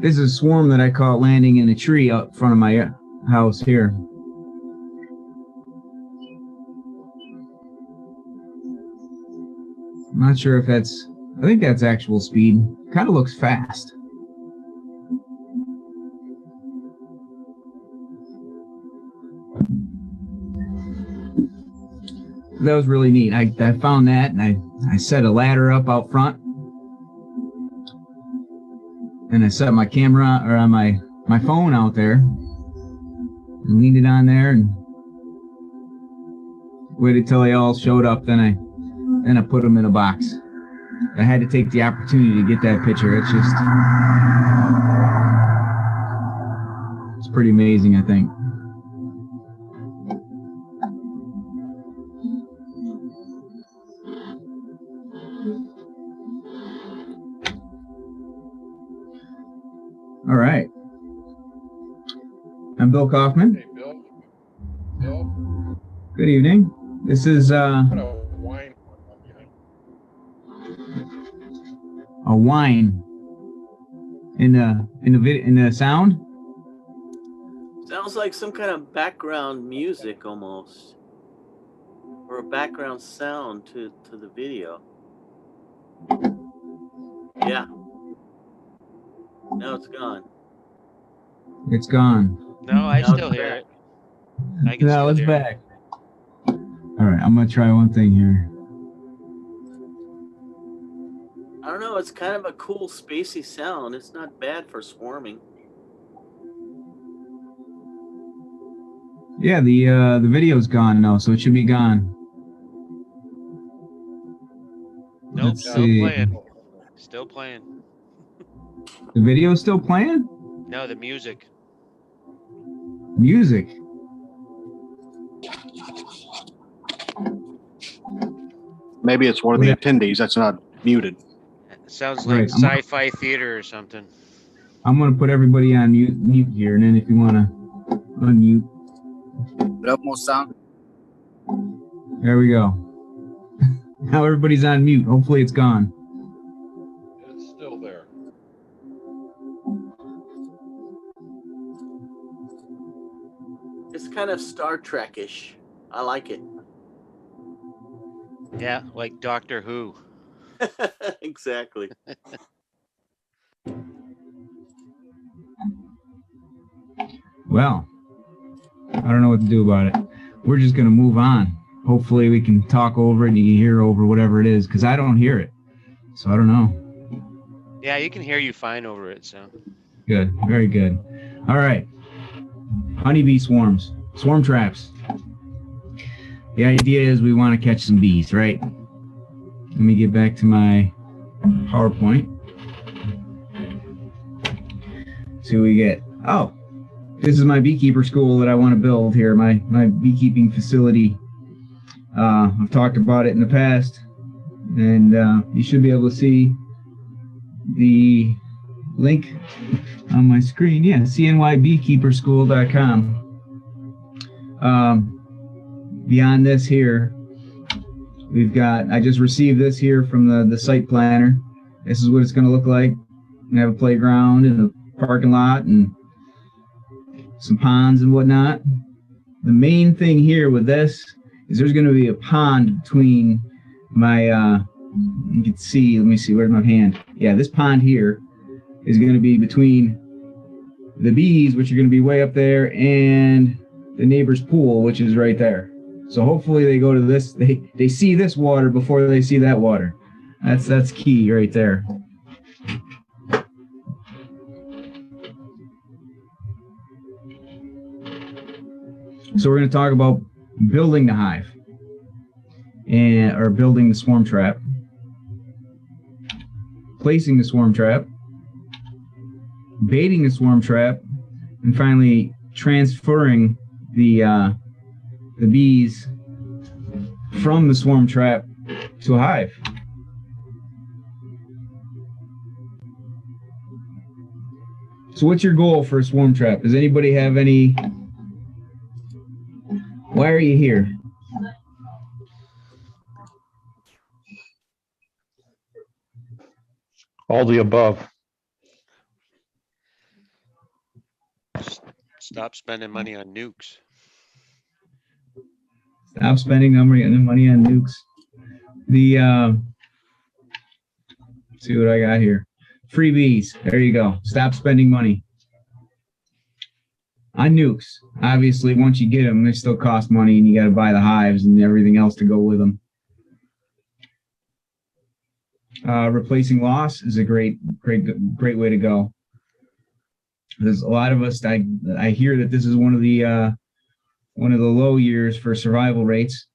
This is a swarm that I caught landing in a tree out front of my house here. I'm not sure if that's... I think that's actual speed. Kind of looks fast. That was really neat. I found that, and I set a ladder up out front. And I set my camera or on my phone out there. And leaned it on there and waited till they all showed up. Then I put them in a box. I had to take the opportunity to get that picture. It's pretty amazing, I think. All right. I'm Bill Kaufman. Hey, Bill. Bill. Good evening. This is What a wine. a whine in the sound. Sounds like some kind of background music almost, or a background sound to the video. Yeah. Now it's gone. It's gone. No, I Now still it's hear back. it. I can No, still it's hear back. All right, I'm gonna try one thing here. I don't know. It's kind of a cool spacey sound. It's not bad for swarming. Yeah, the video's gone now, so it should be gone. Nope, Let's still see. playing. Still playing. The video's still playing? No, the music. Music. Maybe it's one of the Yeah. attendees that's not muted. It sounds like Right, sci-fi theater or something. I'm gonna put everybody on mute here, and then if you wanna unmute, More sound. there we go. Now everybody's on mute. Hopefully it's gone. It's still there. It's kind of Star Trek-ish. I like it. Yeah, like Doctor Who. Exactly. Well, I don't know what to do about it. We're just gonna move on. Hopefully we can talk over it and you can hear over whatever it is, because I don't hear it. So I don't know. Yeah, you can hear you fine over it, so. Good. Very good. All right. Honeybee swarms. Swarm traps. The idea is we want to catch some bees, right? Let me get back to my PowerPoint. See what we get. Oh, this is my beekeeper school that I want to build here, my beekeeping facility. I've talked about it in the past, and you should be able to see the link on my screen. Yeah, cnybeekeeperschool.com. Beyond this here, we've got, I just received this here from the site planner. This is what it's going to look like. We have a playground and a parking lot and some ponds and whatnot. The main thing here with this is there's going to be a pond between my, you can see, let me see, where's my hand? Yeah, this pond here is going to be between the bees, which are going to be way up there, and the neighbor's pool, which is right there. So hopefully they go to this, they see this water before they see that water. That's key right there. So we're going to talk about building the hive or building the swarm trap, placing the swarm trap, baiting the swarm trap, and finally transferring the bees from the swarm trap to a hive. So what's your goal for a swarm trap? Does anybody have any? Why are you here? All the above. Stop spending money on nukes. Stop spending money on nukes. Let's see what I got here. Freebies. There you go. Stop spending money on nukes. Obviously, once you get them, they still cost money, and you got to buy the hives and everything else to go with them. Replacing loss is a great way to go. There's a lot of us. I hear that this is one of the low years for survival rates.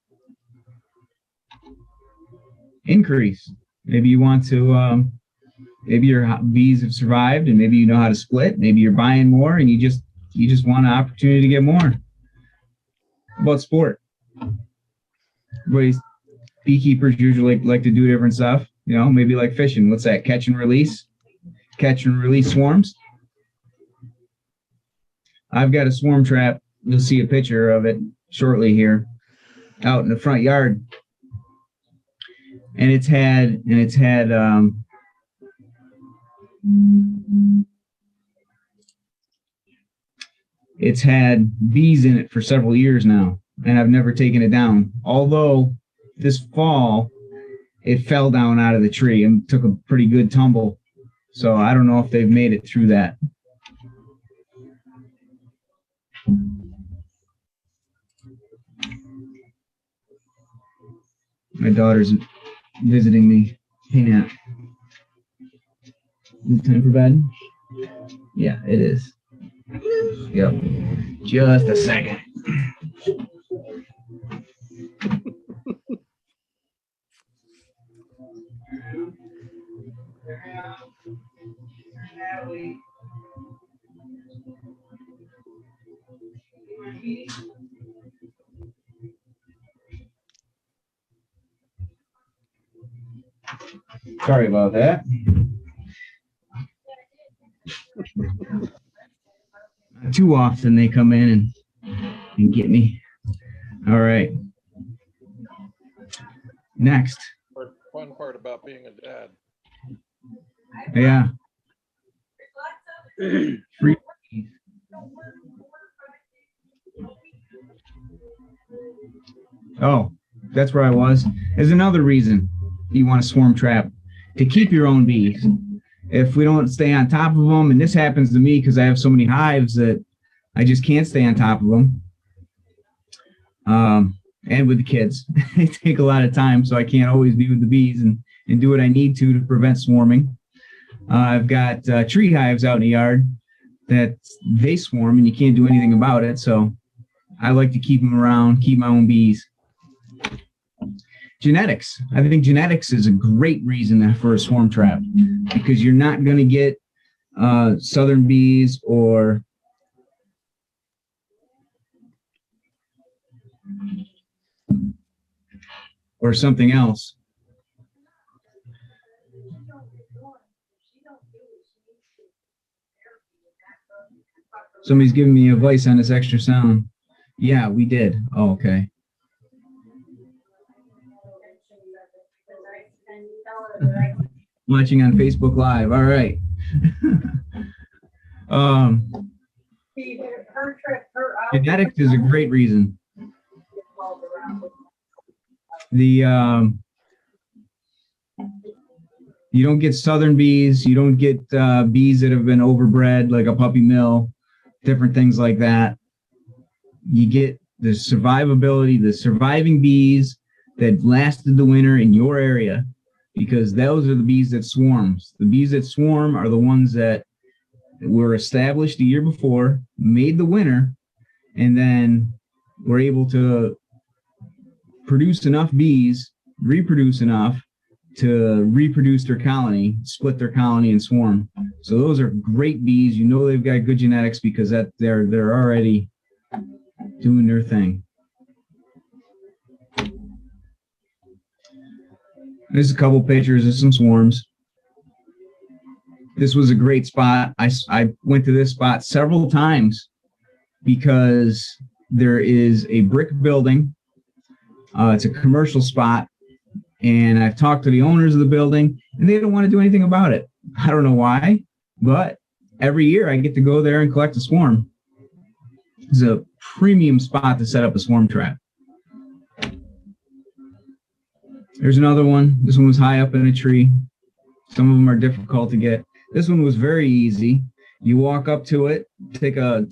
Increase. Maybe you want to. Maybe your bees have survived, and maybe you know how to split. Maybe you're buying more, and you just want an opportunity to get more. How about sport? Beekeepers usually like to do different stuff. You know, maybe like fishing. What's that? Catch and release swarms. I've got a swarm trap. You'll see a picture of it shortly here, out in the front yard. And it's had bees in it for several years now, and I've never taken it down. Although this fall, it fell down out of the tree and took a pretty good tumble. So I don't know if they've made it through that. My daughter's visiting me. Hey, Nat. Is it time for bed? Yeah, it is. Yep. Just a second. Sorry about that. Too often they come in and get me. All right. Next. Fun part about being a dad. Yeah. Free. Oh, that's where I was. There's another reason you want a swarm trap, to keep your own bees. If we don't stay on top of them, and this happens to me because I have so many hives that I just can't stay on top of them. And with the kids, they take a lot of time, so I can't always be with the bees and do what I need to prevent swarming. I've got tree hives out in the yard that they swarm, and you can't do anything about it. So I like to keep them around, keep my own bees. Genetics. I think genetics is a great reason for a swarm trap, because you're not going to get southern bees or something else. Somebody's giving me advice on this extra sound. Yeah, we did. Oh, okay. Watching on Facebook Live. All right. Genetics is a great reason. You don't get southern bees. You don't get bees that have been overbred, like a puppy mill, different things like that. You get the survivability, the surviving bees that lasted the winter in your area, because those are the bees that swarm. The bees that swarm are the ones that were established the year before, made the winter, and then were able to produce enough bees, reproduce enough to reproduce their colony, split their colony and swarm. So those are great bees. You know they've got good genetics because that they're already doing their thing. There's a couple pictures of some swarms. This was a great spot. I went to this spot several times because there is a brick building. It's a commercial spot, and I've talked to the owners of the building, and they don't want to do anything about it. I don't know why, but every year I get to go there and collect a swarm. It's a premium spot to set up a swarm trap. There's another one. This one was high up in a tree. Some of them are difficult to get. This one was very easy. You walk up to it, take a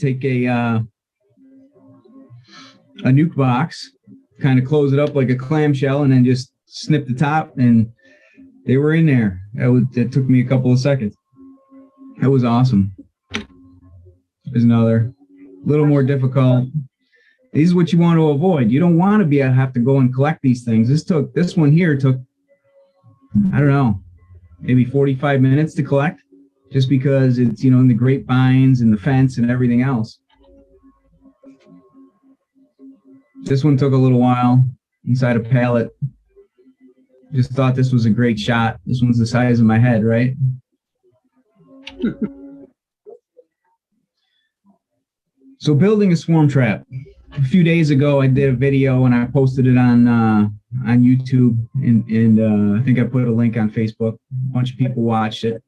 nuke box, kind of close it up like a clamshell, and then just snip the top, and they were in there. It took me a couple of seconds. That was awesome. There's another, little more difficult. This is what you want to avoid. You don't want to have to go and collect these things. This one here took, I don't know, maybe 45 minutes to collect, just because it's, in the grapevines and the fence and everything else. This one took a little while inside a pallet. Just thought this was a great shot. This one's the size of my head, right? So building a swarm trap. A few days ago, I did a video and I posted it on YouTube, and I think I put a link on Facebook. A bunch of people watched it.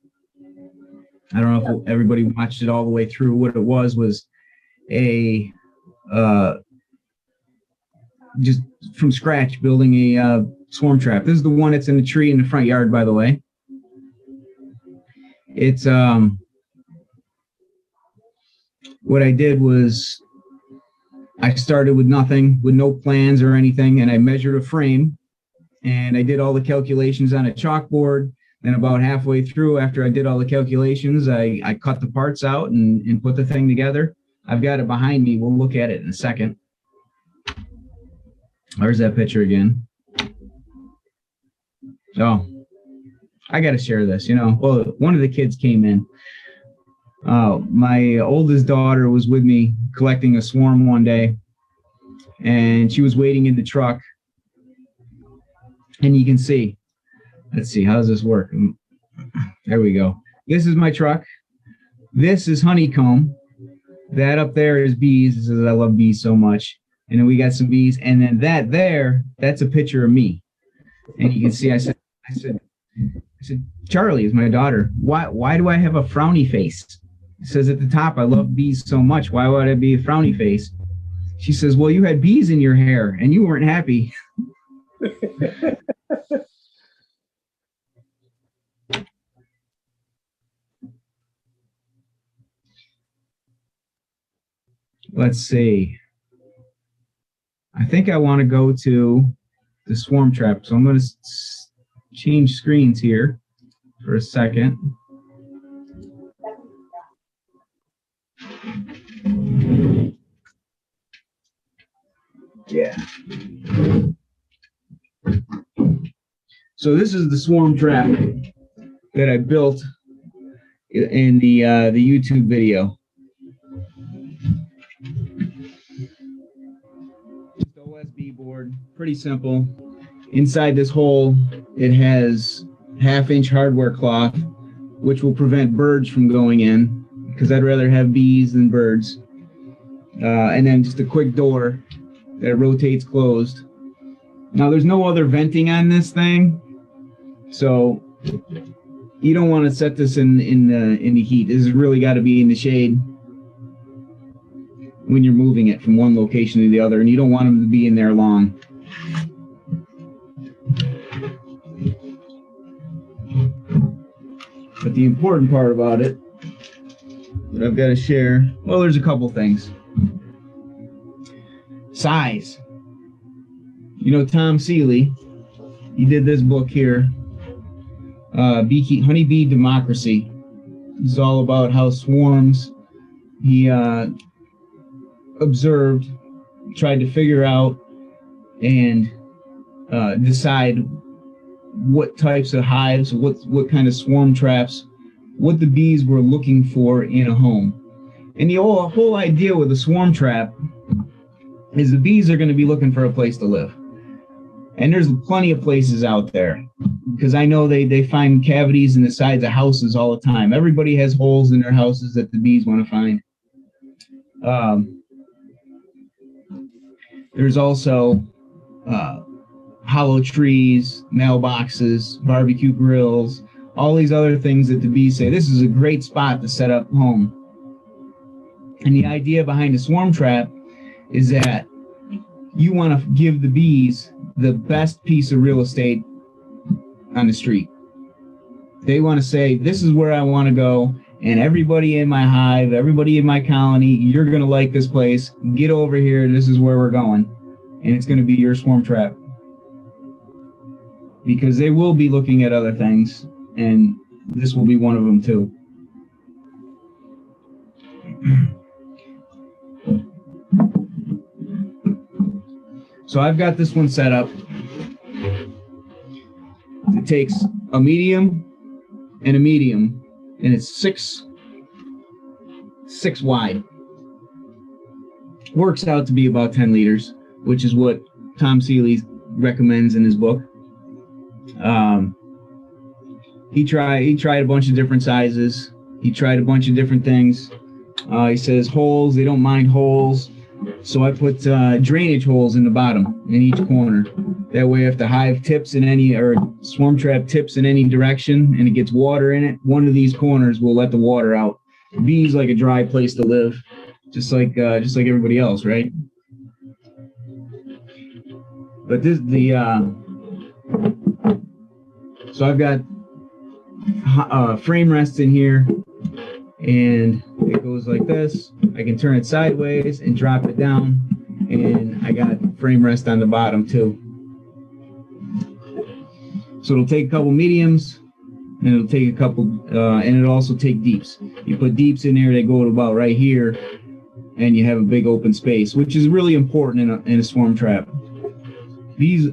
I don't know if everybody watched it all the way through. What it was a just from scratch building a swarm trap. This is the one that's in the tree in the front yard, by the way. It's what I did was I started with nothing, with no plans or anything, and I measured a frame, and I did all the calculations on a chalkboard. Then about halfway through, after I did all the calculations, I cut the parts out and put the thing together. I've got it behind me. We'll look at it in a second. There's that picture again. Oh, I got to share this, Well, one of the kids came in. My oldest daughter was with me collecting a swarm one day, and she was waiting in the truck. And you can see, let's see, how does this work? There we go. This is my truck. This is honeycomb. That up there is bees. This is, I love bees so much. And then we got some bees. And then that's a picture of me. And you can see, I said, Charlie is my daughter. Why do I have a frowny face? It says at the top, I love bees so much. Why would I be a frowny face? She says, well, you had bees in your hair and you weren't happy. Let's see. I think I want to go to the swarm trap. So I'm going to change screens here for a second. Yeah. So this is the swarm trap that I built in the YouTube video. Just OSB board, pretty simple. Inside this hole, it has 1/2-inch hardware cloth, which will prevent birds from going in, because I'd rather have bees than birds. And then just a quick door that rotates closed. Now there's no other venting on this thing, so you don't want to set this in the heat. This has really got to be in the shade when you're moving it from one location to the other, and you don't want them to be in there long. But the important part about it that I've got to share, well, there's a couple things. Size. Tom Seeley, he did this book here, Honeybee Democracy. This is all about how swarms, he observed, tried to figure out and decide what types of hives, what kind of swarm traps, what the bees were looking for in a home. And the whole idea with a swarm trap is the bees are going to be looking for a place to live. And there's plenty of places out there, because I know they find cavities in the sides of houses all the time. Everybody has holes in their houses that the bees want to find. There's also hollow trees, mailboxes, barbecue grills, all these other things that the bees say, this is a great spot to set up home. And the idea behind a swarm trap is that you want to give the bees the best piece of real estate on the street. They want to say, this is where I want to go, and everybody in my hive, everybody in my colony, you're going to like this place. Get over here. This is where we're going. And it's going to be your swarm trap. Because they will be looking at other things, and this will be one of them too. So I've got this one set up. It takes a medium and a medium, and it's six wide. Works out to be about 10 liters, which is what Tom Seeley recommends in his book. He tried a bunch of different sizes. He tried a bunch of different things. He says holes, they don't mind holes. So I put drainage holes in the bottom in each corner. That way, if the hive tips in any, or swarm trap tips in any direction and it gets water in it, one of these corners will let the water out. Bees like a dry place to live, just like everybody else, right? But so I've got frame rest in here, and it goes like this. I can turn it sideways and drop it down, and I got frame rest on the bottom too. So it'll take a couple mediums, and it'll take a couple, and it'll also take deeps. You put deeps in there, they go to about right here, and you have a big open space, which is really important in a swarm trap. Bees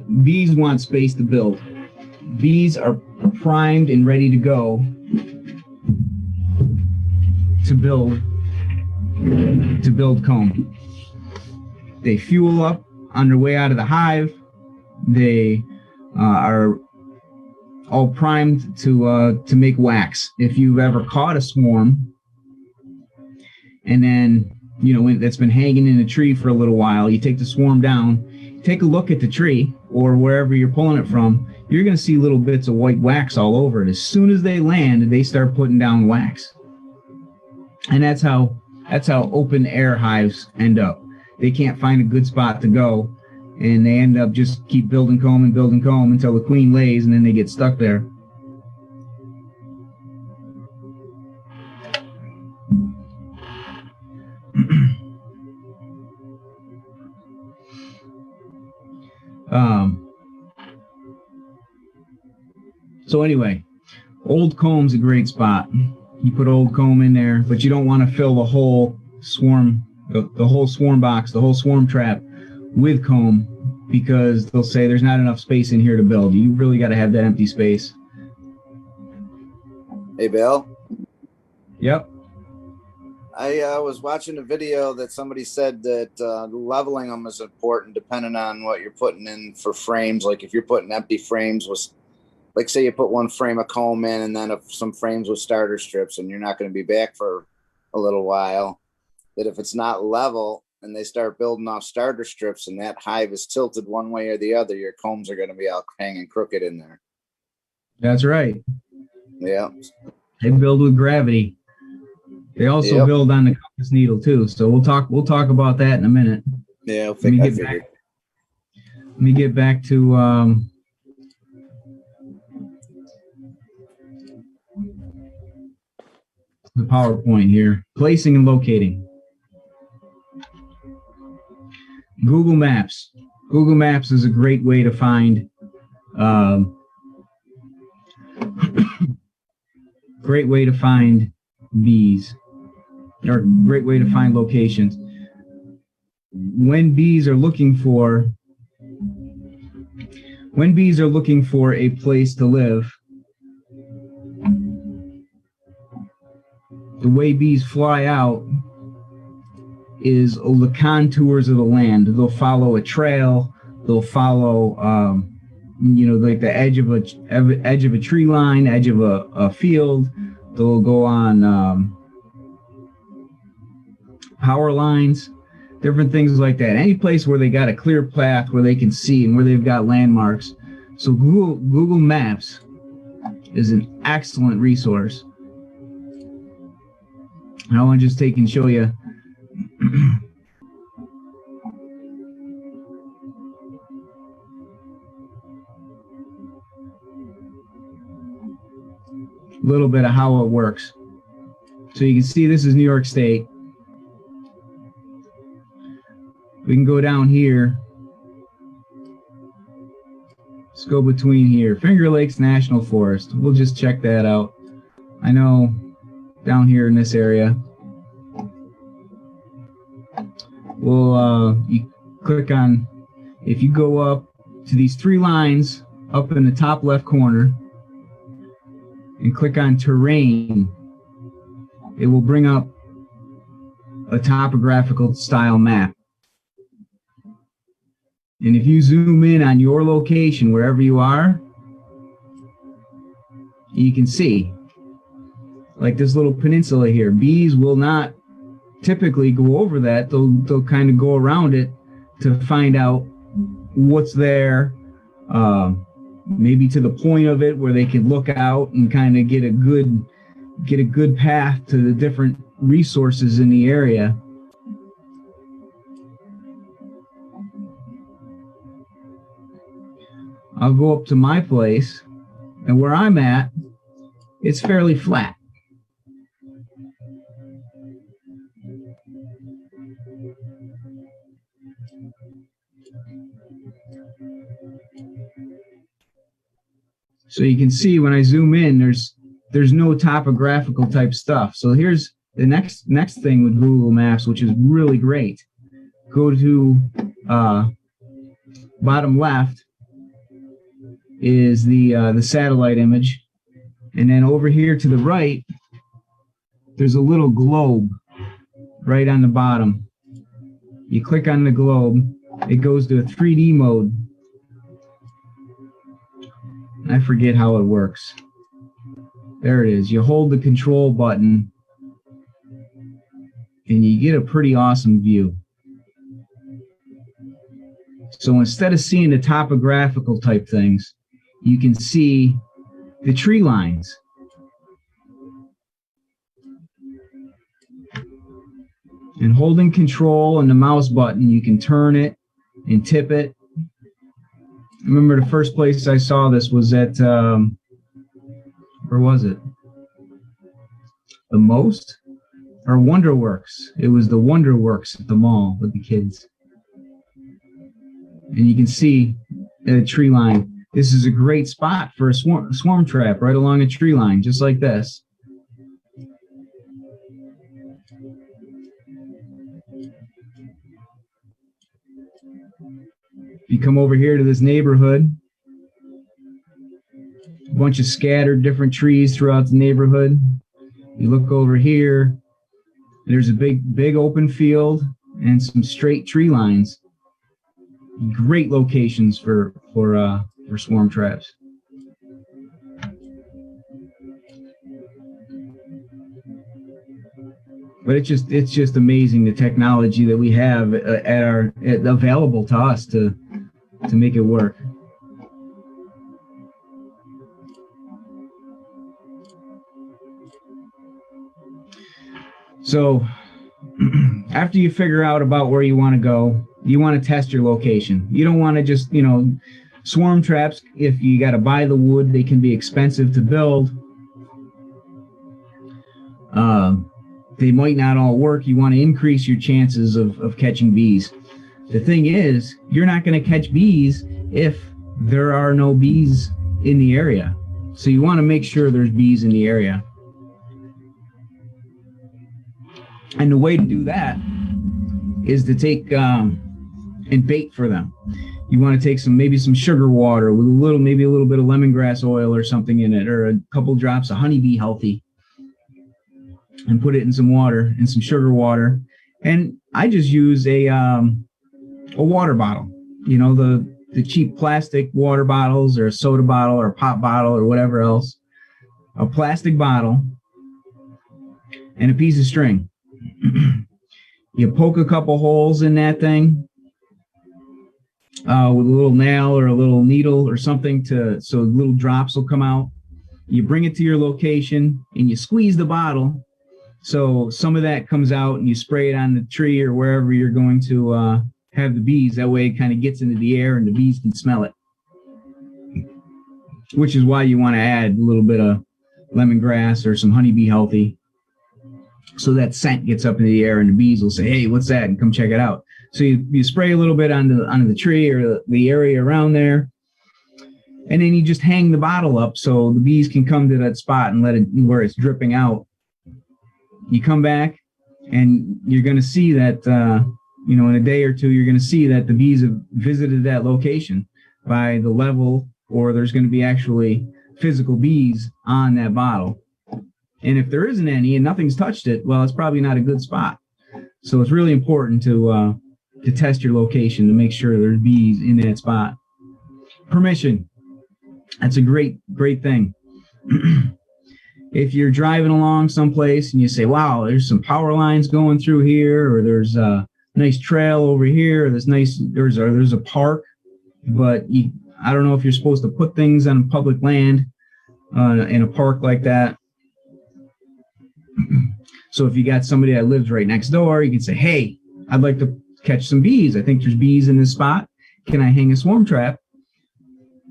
want space to build. Bees are primed and ready to go to build comb. They fuel up on their way out of the hive. They are all primed to make wax. If you've ever caught a swarm, and then when that's been hanging in a tree for a little while, you take the swarm down, take a look at the tree or wherever you're pulling it from, you're going to see little bits of white wax all over it. As soon as they land, they start putting down wax. And that's how open air hives end up. They can't find a good spot to go, and they end up just keep building comb until the queen lays, and then they get stuck there. So anyway, old comb's a great spot. You put old comb in there, but you don't want to fill the whole swarm, the whole swarm box, the whole swarm trap with comb, because they'll say there's not enough space in here to build. You really got to have that empty space. Hey, Bill. Yep. I was watching a video that somebody said that leveling them is important depending on what you're putting in for frames. Like if you're putting empty frames with, like say you put one frame of comb in and then some frames with starter strips, and you're not going to be back for a little while, that if it's not level and they start building off starter strips and that hive is tilted one way or the other, your combs are going to be out hanging crooked in there. That's right. Yeah. They build with gravity. They also build on the compass needle too. So we'll talk about that in a minute. Yeah, Let me get back to the PowerPoint here. Placing and locating. Google Maps. Google Maps is a great way to find bees, or great way to find locations. When bees are looking for a place to live, the way bees fly out is the contours of the land. They'll follow a trail. They'll follow, like the edge of a tree line, edge of a field. They'll go on power lines, different things like that. Any place where they got a clear path where they can see and where they've got landmarks. So Google Maps is an excellent resource. And I want to just take and show you little bit of how it works. So you can see this is New York State. We can go down here. Let's go between here. Finger Lakes National Forest. We'll just check that out. I know down here in this area. You click on, if you go up to these three lines up in the top left corner and click on terrain, it will bring up a topographical style map. And if you zoom in on your location, wherever you are, you can see, like this little peninsula here, bees will not typically go over that. They'll kind of go around it to find out what's there, maybe to the point of it where they can look out and kind of get a good path to the different resources in the area. I'll go up to my place, and where I'm at, it's fairly flat. So you can see when I zoom in, there's no topographical type stuff. So here's the next thing with Google Maps, which is really great. Go to bottom left is the satellite image, and then over here to the right, there's a little globe right on the bottom. You click on the globe, it goes to a 3D mode. I forget how it works. There it is. You hold the control button and you get a pretty awesome view. So instead of seeing the topographical type things, you can see the tree lines. And holding control and the mouse button, you can turn it and tip it. I remember the first place I saw this was at, where was it? The Most? Or Wonderworks. It was the Wonderworks at the mall with the kids. And you can see a tree line. This is a great spot for a swarm trap right along a tree line, just like this. You come over here to this neighborhood, a bunch of scattered different trees throughout the neighborhood. You look over here, there's a big open field and some straight tree lines. Great locations for swarm traps. But it's just amazing, the technology that we have available to us to make it work. So after you figure out about where you want to go, you want to test your location. You don't want to just, swarm traps, if you got to buy the wood, they can be expensive to build. They might not all work. You want to increase your chances of catching bees. The thing is, you're not going to catch bees if there are no bees in the area. So you want to make sure there's bees in the area. And the way to do that is to take and bait for them. You want to take maybe some sugar water with maybe a little bit of lemongrass oil or something in it, or a couple drops of Honeybee Healthy, and put it in some water and some sugar water. And I just use a water bottle, the cheap plastic water bottles, or a soda bottle or a pop bottle or whatever else. A plastic bottle and a piece of string. You poke a couple holes in that thing with a little nail or a little needle or something so little drops will come out. You bring it to your location and you squeeze the bottle So some of that comes out and you spray it on the tree or wherever you're going to have the bees. That way it kind of gets into the air and the bees can smell it. Which is why you want to add a little bit of lemongrass or some honeybee healthy. So that scent gets up in the air and the bees will say, hey, what's that? And come check it out. So you spray a little bit onto the tree or the area around there. And then you just hang the bottle up so the bees can come to that spot and let it where it's dripping out. You come back and you're going to see that, in a day or two, you're going to see that the bees have visited that location by the level, or there's going to be actually physical bees on that bottle. And if there isn't any and nothing's touched it, well, it's probably not a good spot. So it's really important to test your location to make sure there's bees in that spot. Permission. That's a great thing. If you're driving along someplace and you say, wow, there's some power lines going through here, or there's a nice trail over here, or there's a park, but I don't know if you're supposed to put things on public land in a park like that. So if you got somebody that lives right next door, you can say, hey, I'd like to catch some bees. I think there's bees in this spot. Can I hang a swarm trap?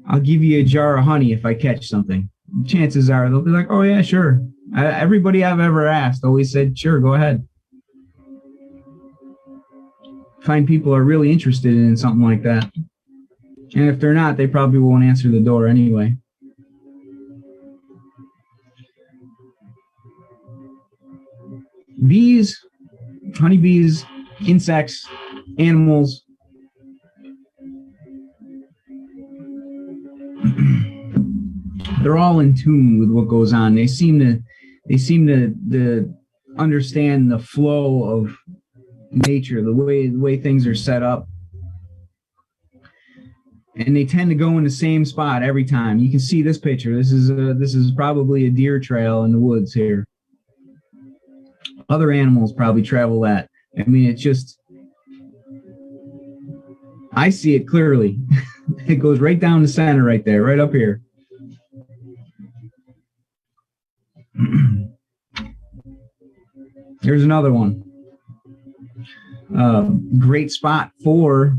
I'll give you a jar of honey if I catch something. Chances are they'll be like, oh, yeah, sure. Everybody I've ever asked always said, sure, go ahead. Find people are really interested in something like that. And if they're not, they probably won't answer the door anyway. Bees, honeybees, insects, animals. They're all in tune with what goes on. They seem to understand the flow of nature, the way things are set up. And they tend to go in the same spot every time. You can see this picture. This is probably a deer trail in the woods here. Other animals probably travel that. I mean, it's just, I see it clearly. It goes right down the center right there, right up here. Here's another one. Great spot for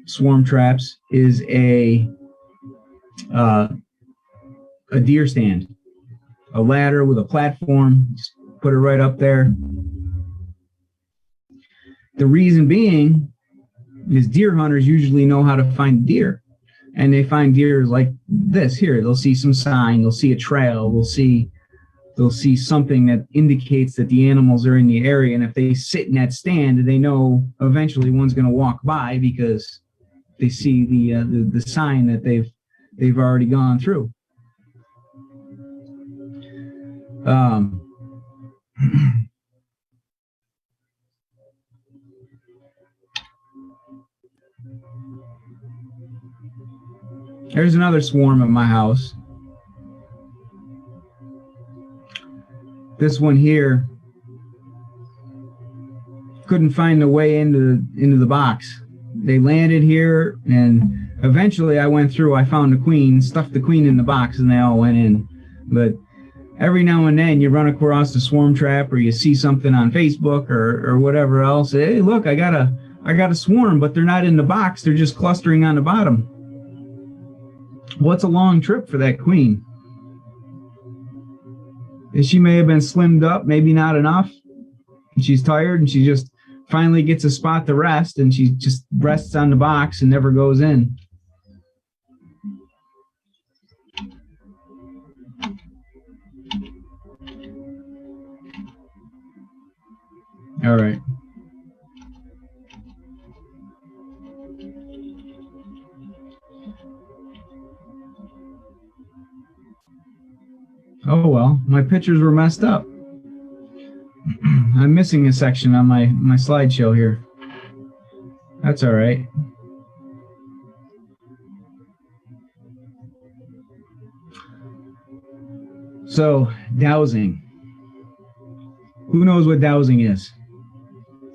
swarm traps is a deer stand, a ladder with a platform. Just put it right up there. The reason being is deer hunters usually know how to find deer, and they find deer like this here. They'll see some sign, they'll see a trail, they'll see something that indicates that the animals are in the area. And if they sit in that stand, they know eventually one's going to walk by because they see the sign that they've already gone through. There's another swarm at my house. This one here couldn't find a way into the box. They landed here, and eventually I went through. I found the queen, stuffed the queen in the box, and they all went in. But every now and then you run across a swarm trap, or you see something on Facebook or whatever else. Hey, look, I got a swarm, but they're not in the box. They're just clustering on the bottom. What's a long trip for that queen? She may have been slimmed up, maybe not enough. She's tired, and she just finally gets a spot to rest, and she just rests on the box and never goes in. All right. Oh, well, my pictures were messed up. I'm missing a section on my slideshow here. That's all right. So, dowsing. Who knows what dowsing is?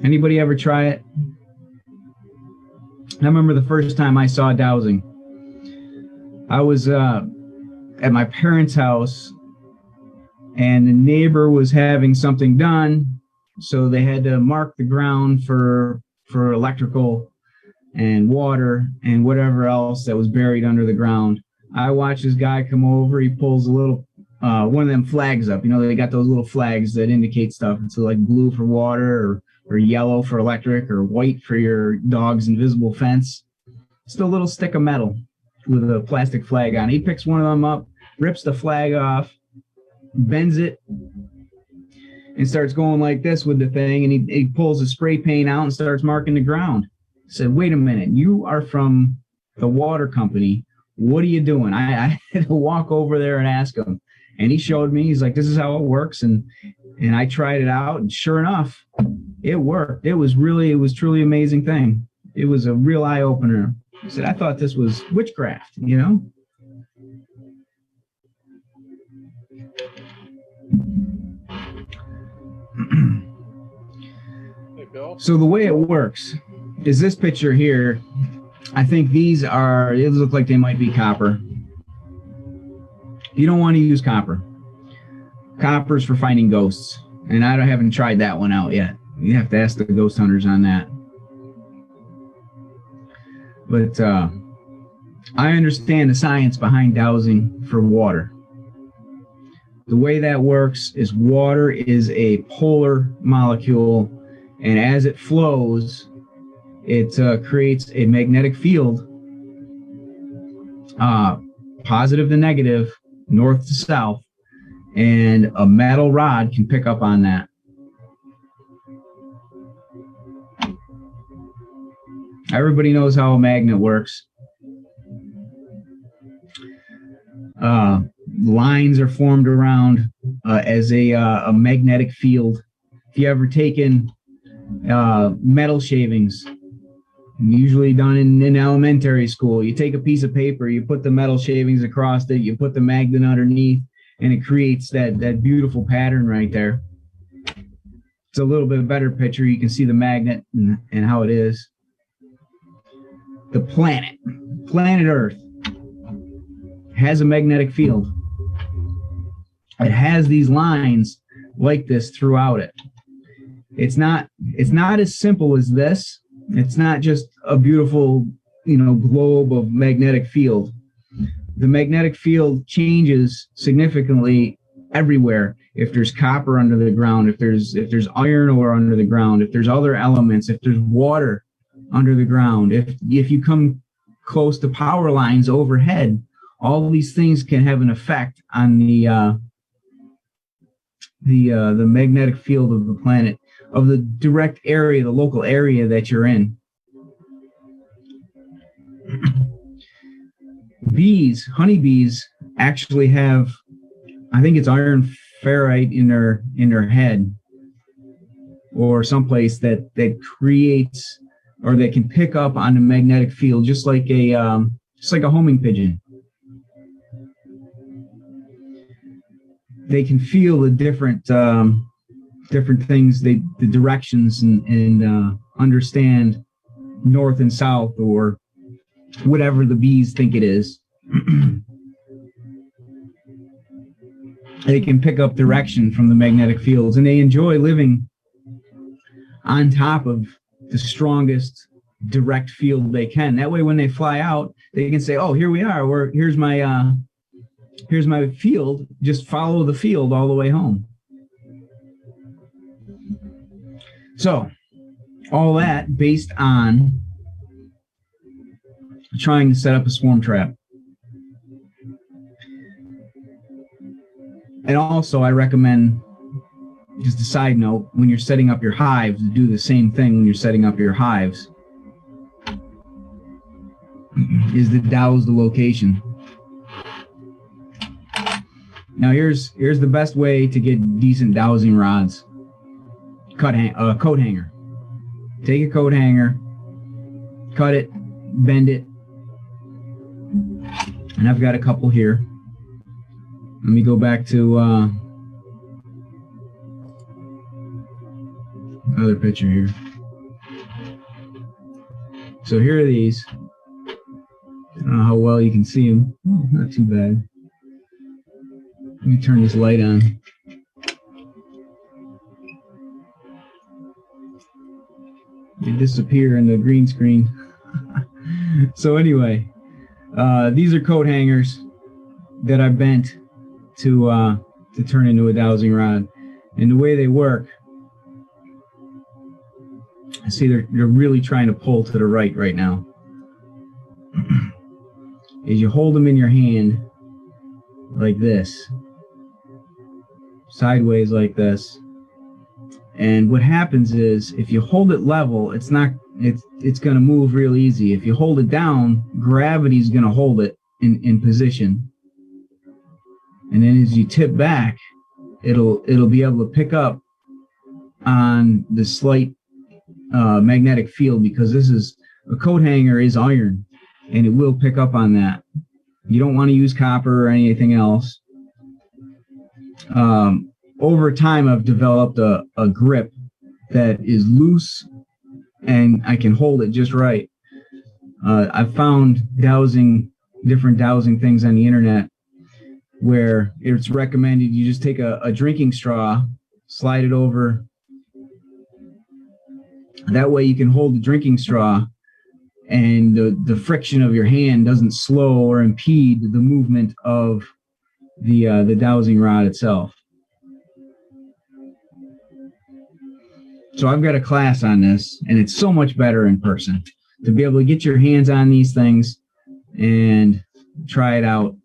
Anybody ever try it? I remember the first time I saw dowsing. I was at my parents' house and the neighbor was having something done, so they had to mark the ground for electrical and water and whatever else that was buried under the ground. I watched this guy come over. He pulls a little one of them flags up. You know, they got those little flags that indicate stuff. It's like blue for water, or yellow for electric, or white for your dog's invisible fence. Just a little stick of metal with a plastic flag on. He picks one of them up, rips the flag off, bends it, and starts going like this with the thing. And he pulls a spray paint out and starts marking the ground. I said, wait a minute, you are from the water company. What are you doing? I had to walk over there and ask him. And he showed me. He's like, this is how it works. And I tried it out. And sure enough, it worked. It was truly amazing thing. It was a real eye opener. He said, I thought this was witchcraft, you know? Hey, Bill. So the way it works is this picture here. I think these look like they might be copper. You don't want to use copper. Copper's for finding ghosts. And I haven't tried that one out yet. You have to ask the ghost hunters on that. But I understand the science behind dowsing for water. The way that works is water is a polar molecule, and as it flows, it creates a magnetic field, positive to negative, north to south, and a metal rod can pick up on that. Everybody knows how a magnet works. Lines are formed around as a magnetic field. If you ever taken metal shavings, usually done in elementary school, you take a piece of paper, you put the metal shavings across it, you put the magnet underneath, and it creates that beautiful pattern right there. It's a little bit better picture. You can see the magnet and how it is. The planet Earth, has a magnetic field. It has these lines like this throughout it. It's not as simple as this. It's not just a beautiful, globe of magnetic field. The magnetic field changes significantly everywhere. If there's copper under the ground, if there's iron ore under the ground, if there's other elements, if there's water under the ground, if you come close to power lines overhead, all of these things can have an effect on the magnetic field of the planet, of the direct area, the local area that you're in. Honeybees actually have, I think it's iron ferrite in their head, or someplace that creates, or that can pick up on the magnetic field, just like a homing pigeon. They can feel the different things, the directions, and understand north and south, or whatever the bees think it is. They can pick up direction from the magnetic fields, and they enjoy living on top of the strongest direct field they can. That way, when they fly out, they can say, "Oh, here we are. Here's my field. Just follow the field all the way home." So, all that based on trying to set up a swarm trap. And also, I recommend, just a side note, when you're setting up your hives, do the same thing when you're setting up your hives. Is to douse the location. Now here's the best way to get decent dowsing rods. Coat hanger. Take a coat hanger, cut it, bend it, and I've got a couple here. Let me go back to another picture here. So here are these. I don't know how well you can see them. Oh, not too bad. Let me turn this light on. they disappear in the green screen. So anyway, these are coat hangers that I bent to turn into a dowsing rod. And the way they work, see, they're really trying to pull to the right now. Is you hold them in your hand like this, sideways like this. And what happens is, if you hold it level, it's going to move real easy. If you hold it down, gravity's going to hold it in position. And then as you tip back, it'll be able to pick up on the slight magnetic field, because a coat hanger is iron, and it will pick up on that. You don't want to use copper or anything else. Over time, I've developed a grip that is loose, and I can hold it just right. I've found different dowsing things on the internet where it's recommended you just take a drinking straw, slide it over. That way you can hold the drinking straw, and the friction of your hand doesn't slow or impede the movement of the dowsing rod itself. So I've got a class on this, and it's so much better in person to be able to get your hands on these things and try it out.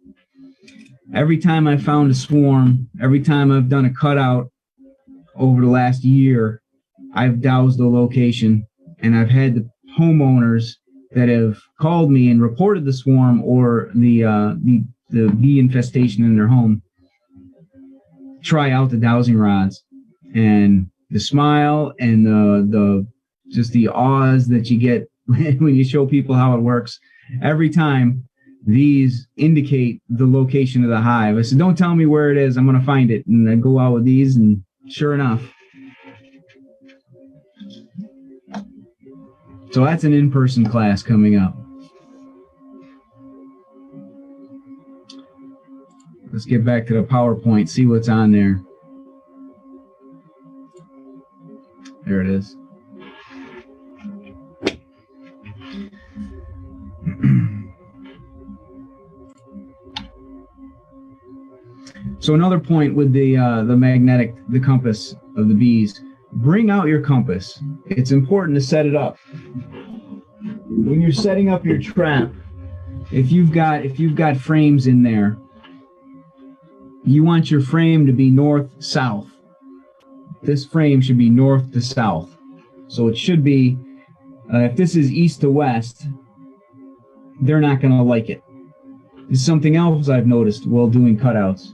Every time I found a swarm, every time I've done a cutout over the last year, I've dowsed a location, and I've had the homeowners that have called me and reported the swarm or the bee infestation in their home try out the dowsing rods, and the smile and the just the awes that you get when you show people how it works. Every time, these indicate the location of the hive. I said, don't tell me where it is, I'm going to find it. And I go out with these, and sure enough. So that's an in-person class coming up. Let's get back to the PowerPoint, see what's on there. There it is. So another point with the compass of the bees, bring out your compass. It's important to set it up. When you're setting up your trap, if you've got frames in there, you want your frame to be north-south. This frame should be north to south. So it should be, if this is east to west, they're not going to like it. This is something else I've noticed while doing cutouts.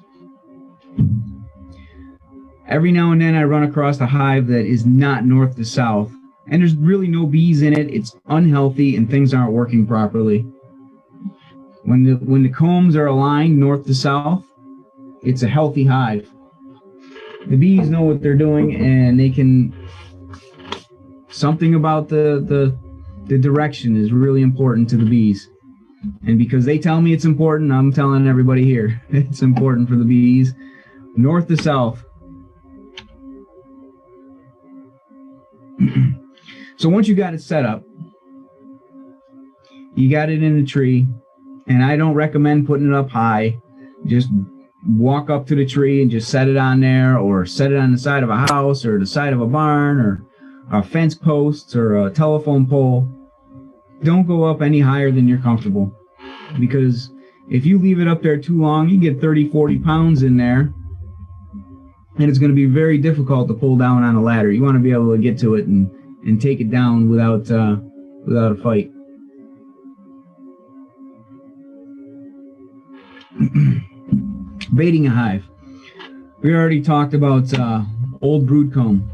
Every now and then I run across a hive that is not north to south, and there's really no bees in it. It's unhealthy, and things aren't working properly. When the combs are aligned north to south, it's a healthy hive. The bees know what they're doing, and they can. Something about the direction is really important to the bees. And because they tell me it's important, I'm telling everybody here it's important for the bees. North to south. So once you got it set up, you got it in the tree, and I don't recommend putting it up high. Just walk up to the tree and just set it on there, or set it on the side of a house or the side of a barn or a fence post or a telephone pole. Don't go up any higher than you're comfortable, because if you leave it up there too long, you get 30, 40 pounds in there, and it's going to be very difficult to pull down on a ladder. You want to be able to get to it and take it down without a fight. Baiting a hive. We already talked about old brood comb.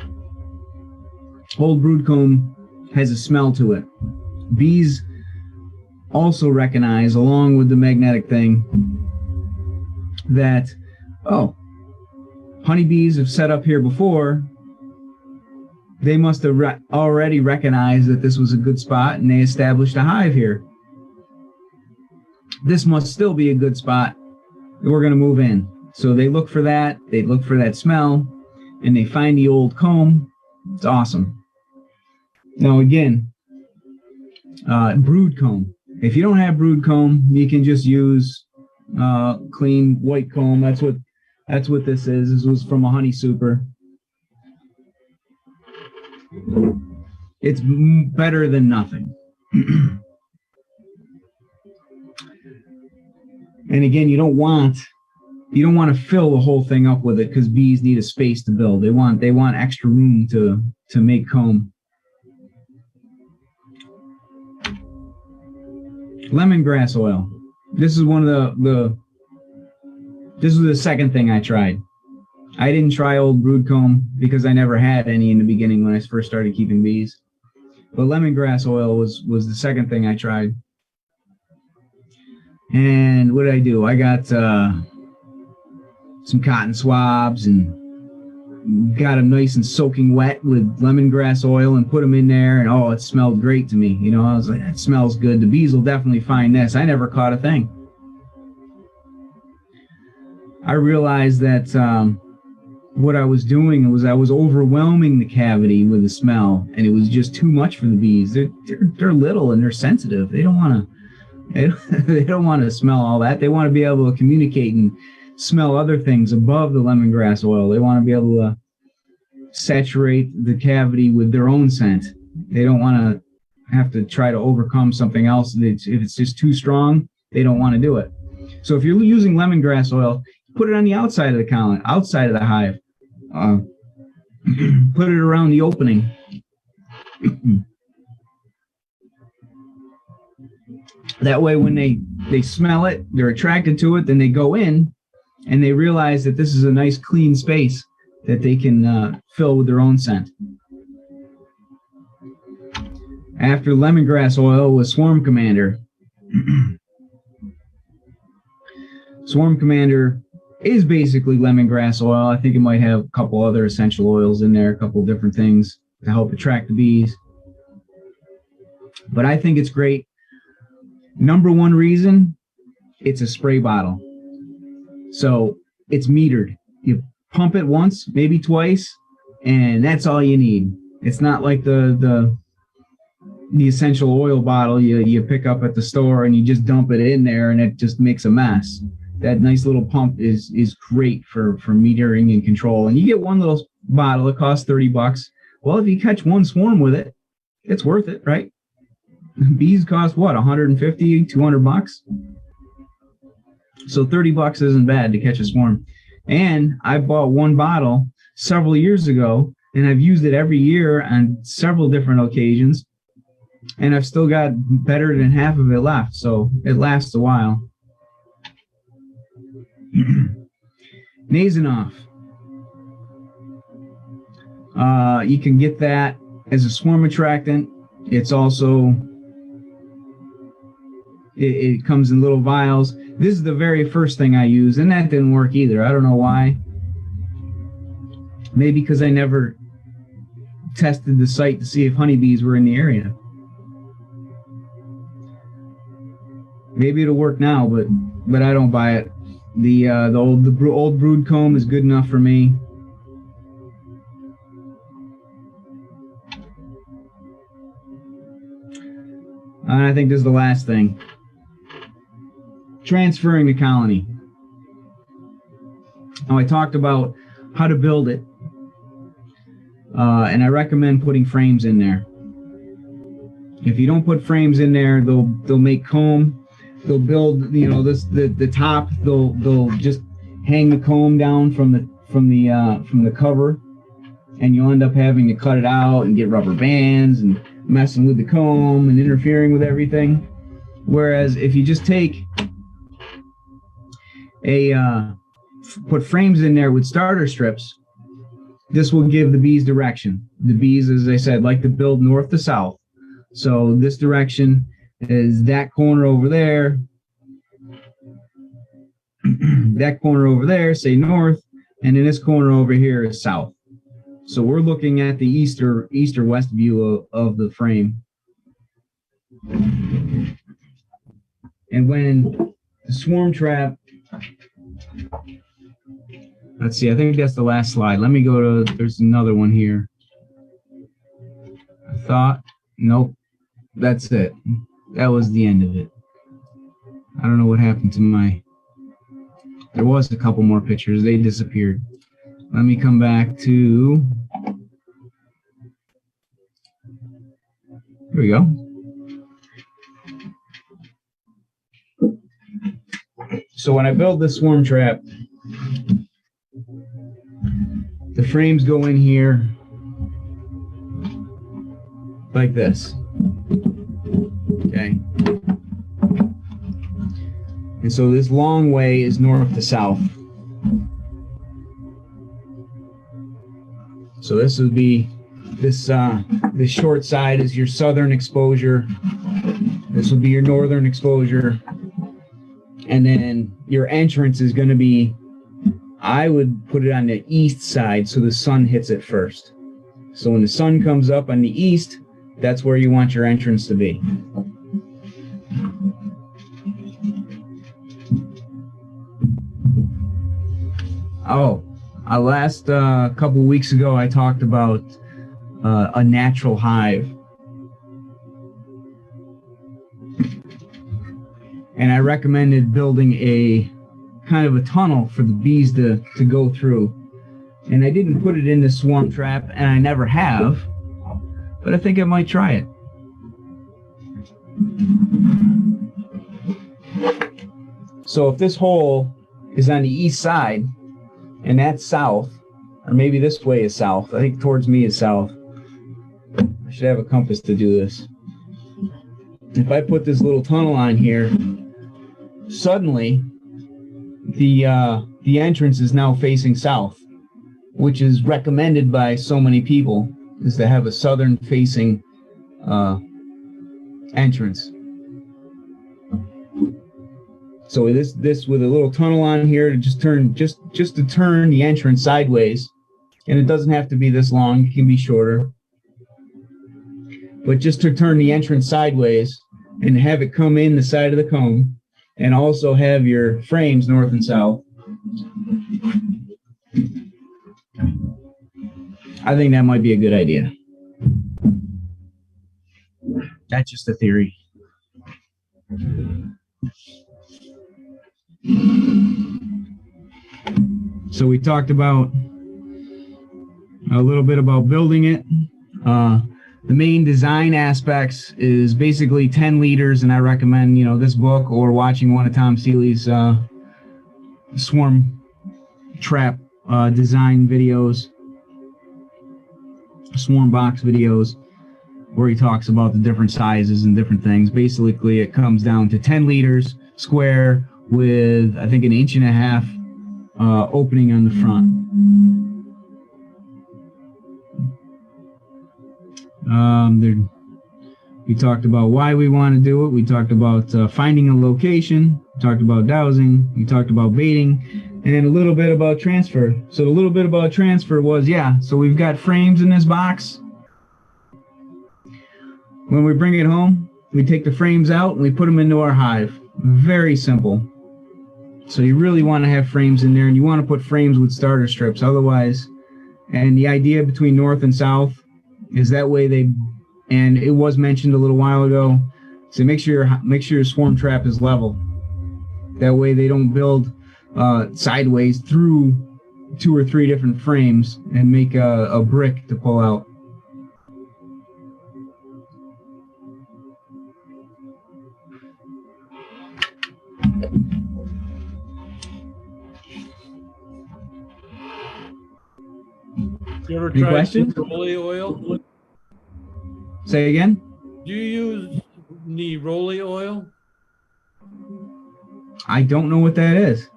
Old brood comb has a smell to it. Bees also recognize, along with the magnetic thing, that, honeybees have set up here before. They must have already recognized that this was a good spot, and they established a hive here. This must still be a good spot. We're going to move in. So they look for that. They look for that smell, and they find the old comb. It's awesome. Now again, brood comb. If you don't have brood comb, you can just use clean white comb. That's what this is. This was from a honey super. It's better than nothing. And again, you don't want to fill the whole thing up with it because bees need a space to build. They want extra room to make comb. Lemongrass oil. This is one of this was the second thing I tried. I didn't try old brood comb because I never had any in the beginning when I first started keeping bees. But lemongrass oil was the second thing I tried. And what did I do? I got some cotton swabs and got them nice and soaking wet with lemongrass oil and put them in there. And oh, it smelled great to me. You know, I was like, that smells good. The bees will definitely find this. I never caught a thing. I realized that what I was doing was I was overwhelming the cavity with the smell, and it was just too much for the bees. They're little and they're sensitive. They don't want to smell all that. They want to be able to communicate and smell other things above the lemongrass oil. They want to be able to saturate the cavity with their own scent. They don't want to have to try to overcome something else. If it's just too strong, they don't want to do it. So if you're using lemongrass oil, put it on the outside of the colony, outside of the hive. Put it around the opening. That way, when they smell it, they're attracted to it, then they go in and they realize that this is a nice clean space that they can fill with their own scent. After lemongrass oil was Swarm Commander. Swarm Commander is basically lemongrass oil. I think it might have a couple other essential oils in there, a couple of different things to help attract the bees. But I think it's great. Number one reason, it's a spray bottle. So it's metered. You pump it once, maybe twice, and that's all you need. It's not like the essential oil bottle you pick up at the store and you just dump it in there and it just makes a mess. That nice little pump is great for metering and control. And you get one little bottle, it costs $30. Well, if you catch one swarm with it, it's worth it, right? Bees cost what, $150, $200? So $30 isn't bad to catch a swarm. And I bought one bottle several years ago, and I've used it every year on several different occasions. And I've still got better than half of it left, so it lasts a while. Nasonex. You can get that as a swarm attractant. It's also, it comes in little vials. This is the very first thing I used, and that didn't work either. I don't know why. Maybe because I never tested the site to see if honeybees were in the area. Maybe it'll work now, but I don't buy it. The old brood comb is good enough for me. And I think this is the last thing. Transferring the colony. Now I talked about how to build it, and I recommend putting frames in there. If you don't put frames in there, they'll make comb. They'll build, the top. They'll just hang the comb down from the cover, and you'll end up having to cut it out and get rubber bands and messing with the comb and interfering with everything. Whereas if you just take put frames in there with starter strips, this will give the bees direction. The bees, as I said, like to build north to south. So this direction is that corner over there, that corner over there, say north, and then this corner over here is south. So we're looking at the east or west view of the frame. And when the swarm trap, let's see, I think that's the last slide. Let me go to, there's another one here. I thought Nope. That's it. That was the end of it. I don't know what happened to my... There was a couple more pictures. They disappeared. Let me come back to... Here we go. So when I build this swarm trap, the frames go in here like this. Okay. And so this long way is north to south. So this would be this short side is your southern exposure. This would be your northern exposure. And then your entrance is going to be, I would put it on the east side so the sun hits it first. So when the sun comes up on the east, that's where you want your entrance to be. Oh, last couple weeks ago, I talked about a natural hive. And I recommended building a kind of a tunnel for the bees to go through. And I didn't put it in the swarm trap, and I never have, but I think I might try it. So if this hole is on the east side, and that's south, or maybe this way is south. I think towards me is south. I should have a compass to do this. If I put this little tunnel on here, suddenly the entrance is now facing south, which is recommended by so many people, is to have a southern facing entrance. So this with a little tunnel on here to just to turn the entrance sideways, and it doesn't have to be this long, it can be shorter. But just to turn the entrance sideways and have it come in the side of the comb, and also have your frames north and south. I think that might be a good idea. That's just a theory. So we talked about a little bit about building it. The main design aspects is basically 10 liters, and I recommend, this book or watching one of Tom Seeley's swarm trap design videos, swarm box videos, where he talks about the different sizes and different things. Basically, it comes down to 10 liters square with, I think, 1.5 inches opening on the front. We talked about why we want to do it. We talked about finding a location. We talked about dowsing. We talked about baiting, and a little bit about transfer. So a little bit about transfer was, so we've got frames in this box. When we bring it home, we take the frames out and we put them into our hive. Very simple. So you really want to have frames in there, and you want to put frames with starter strips. Otherwise, and the idea between north and south is that way and it was mentioned a little while ago, so make sure your swarm trap is level. That way they don't build sideways through 2 or 3 different frames and make a brick to pull out. You ever Any tried questions? Neroli oil? Say again? Do you use neroli oil? I don't know what that is.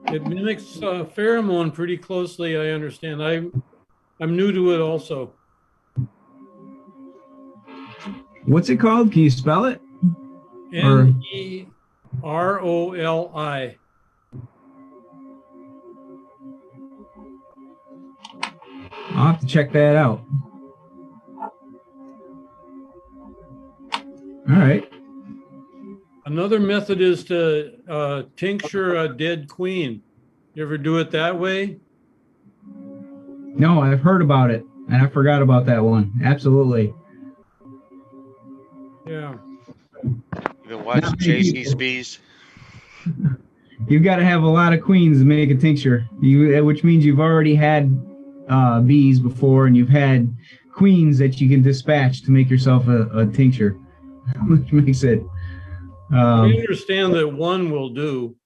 It mimics pheromone pretty closely, I understand. I'm new to it also. What's it called? Can you spell it? Neroli. I'll have to check that out. All right. Another method is to tincture a dead queen. You ever do it that way? No, I've heard about it. And I forgot about that one. Absolutely. Yeah. Even watch Not many Chase people. these bees. You've got to have a lot of queens to make a tincture. Which means you've already had bees before, and you've had queens that you can dispatch to make yourself a tincture, which makes it. I understand that one will do.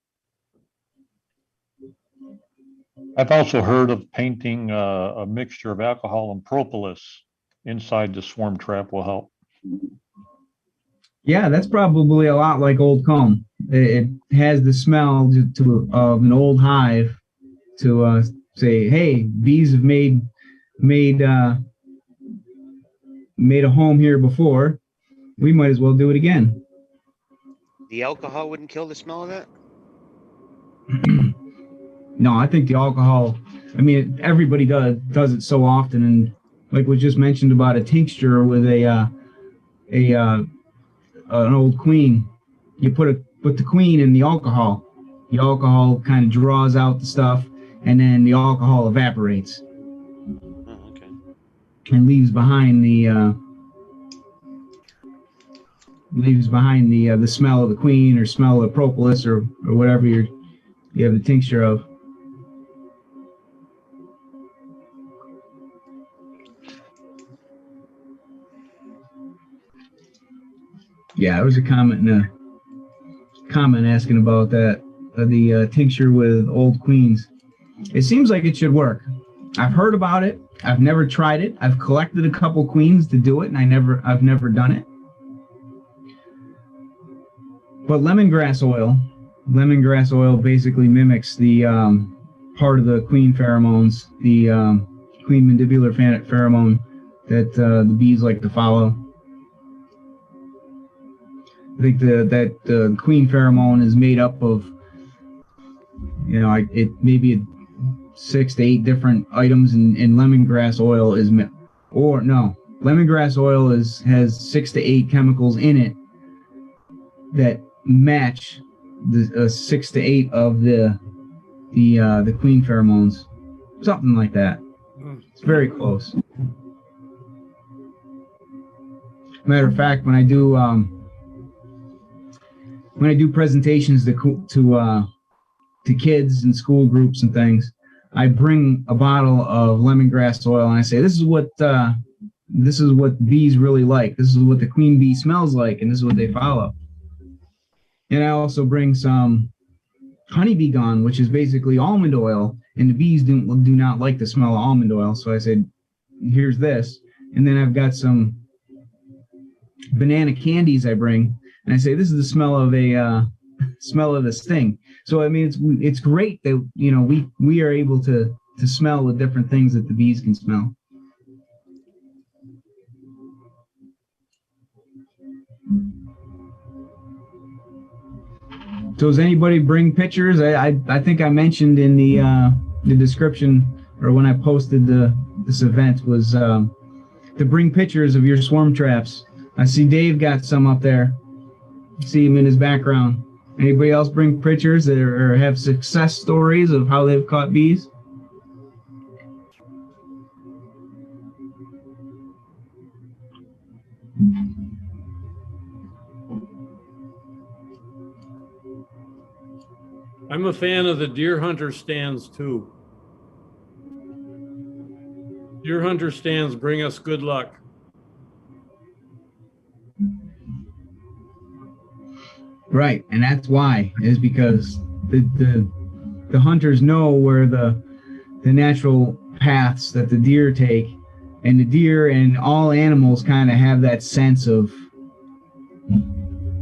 I've also heard of painting a mixture of alcohol and propolis inside the swarm trap will help. Yeah, that's probably a lot like Old Comb. It has the smell of an old hive to say, hey, bees have made a home here before. We might as well do it again. The alcohol wouldn't kill the smell of that? No, I think the alcohol. I mean, everybody does it so often, and like was just mentioned about a tincture with an old queen. You put the queen in the alcohol. The alcohol kind of draws out the stuff, and then the alcohol evaporates Oh, okay. and leaves behind the smell of the queen or smell of propolis or whatever you have the tincture of. Yeah, there was a comment asking about that, the tincture with old queens. It seems like it should work. I've heard about it. I've never tried it. I've collected a couple queens to do it, and I've never done it. But lemongrass oil basically mimics the part of the queen pheromones, the queen mandibular pheromone that the bees like to follow. I think the queen pheromone is made up of, it maybe 6 to 8 different items, and lemongrass oil lemongrass oil has 6 to 8 chemicals in it that match the 6 to 8 of the queen pheromones, something like that. It's very close. Matter of fact, when I do presentations to kids and school groups and things, I bring a bottle of lemongrass oil and I say, this is what bees really like. This is what the queen bee smells like, and this is what they follow. And I also bring some honeybee gone, which is basically almond oil, and the bees do not like the smell of almond oil. So I said, here's this. And then I've got some banana candies I bring, and I say, this is the smell of the sting. So I mean, it's great that we are able to smell the different things that the bees can smell. So does anybody bring pictures? I think I mentioned in the description, or when I posted this event, was to bring pictures of your swarm traps. I see Dave got some up there. See him in his background. Anybody else bring pictures or have success stories of how they've caught bees? I'm a fan of the deer hunter stands too. Deer hunter stands bring us good luck. Right, and that's why, is because the hunters know where the natural paths that the deer take, and the deer and all animals kind of have that sense of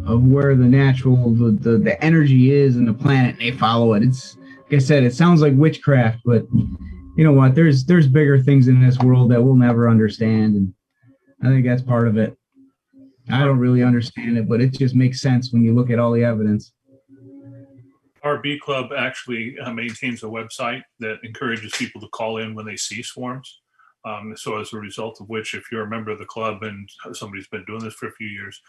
where the natural the energy is in the planet, and they follow it. It's like I said, it sounds like witchcraft, but you know what? There's bigger things in this world that we'll never understand, and I think that's part of it. I don't really understand it, but it just makes sense when you look at all the evidence. Our bee club actually maintains a website that encourages people to call in when they see swarms. So as a result of which, if you're a member of the club and somebody's been doing this for a few years,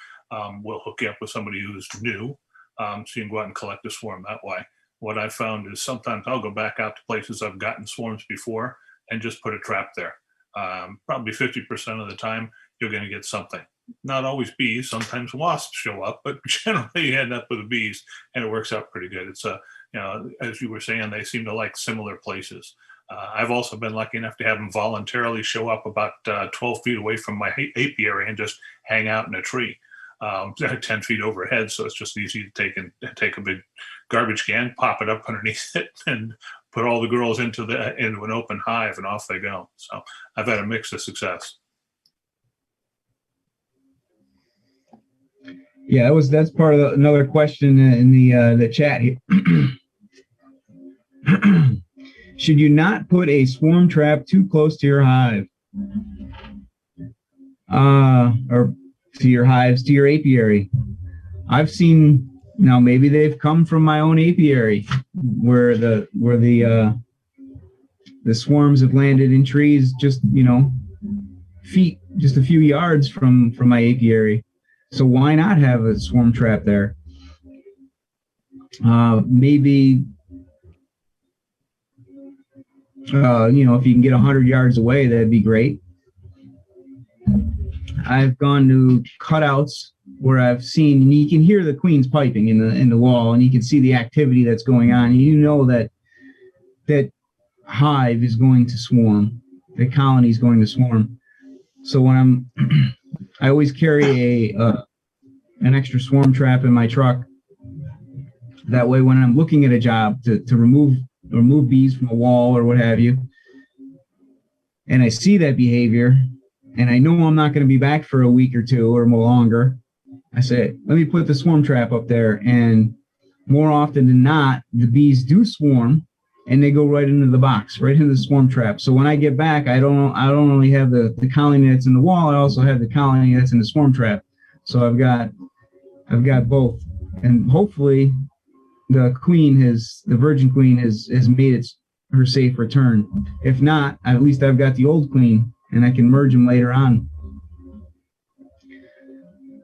we'll hook you up with somebody who's new, so you can go out and collect a swarm that way. What I found is sometimes I'll go back out to places I've gotten swarms before and just put a trap there. probably 50% of the time, you're going to get something. Not always bees. Sometimes wasps show up, but generally you end up with the bees, and it works out pretty good. It's as you were saying, they seem to like similar places. I've also been lucky enough to have them voluntarily show up about 12 feet away from my apiary and just hang out in a tree, 10 feet overhead. So it's just easy to take a big garbage can, pop it up underneath it, and put all the girls into an open hive, and off they go. So I've had a mix of success. Yeah, that's part of another question in the chat here. Should you not put a swarm trap too close to your hive? Or to your hives, to your apiary? I've seen, now maybe they've come from my own apiary where the swarms have landed in trees just, just a few yards from my apiary. So why not have a swarm trap there? Maybe, if you can get 100 yards away, that'd be great. I've gone to cutouts where I've seen, and you can hear the queens piping in the wall, and you can see the activity that's going on. And you know that hive is going to swarm, the colony is going to swarm. So when I always carry an extra swarm trap in my truck. That way, when I'm looking at a job to remove bees from a wall or what have you, and I see that behavior, and I know I'm not going to be back for a week or two or more longer, I say, let me put the swarm trap up there. And more often than not, the bees do swarm, and they go right into the box, right into the swarm trap. So when I get back, I don't only have the colony that's in the wall, I also have the colony that's in the swarm trap. So I've got both, and hopefully the virgin queen has made her safe return. If not, at least I've got the old queen, and I can merge them later on.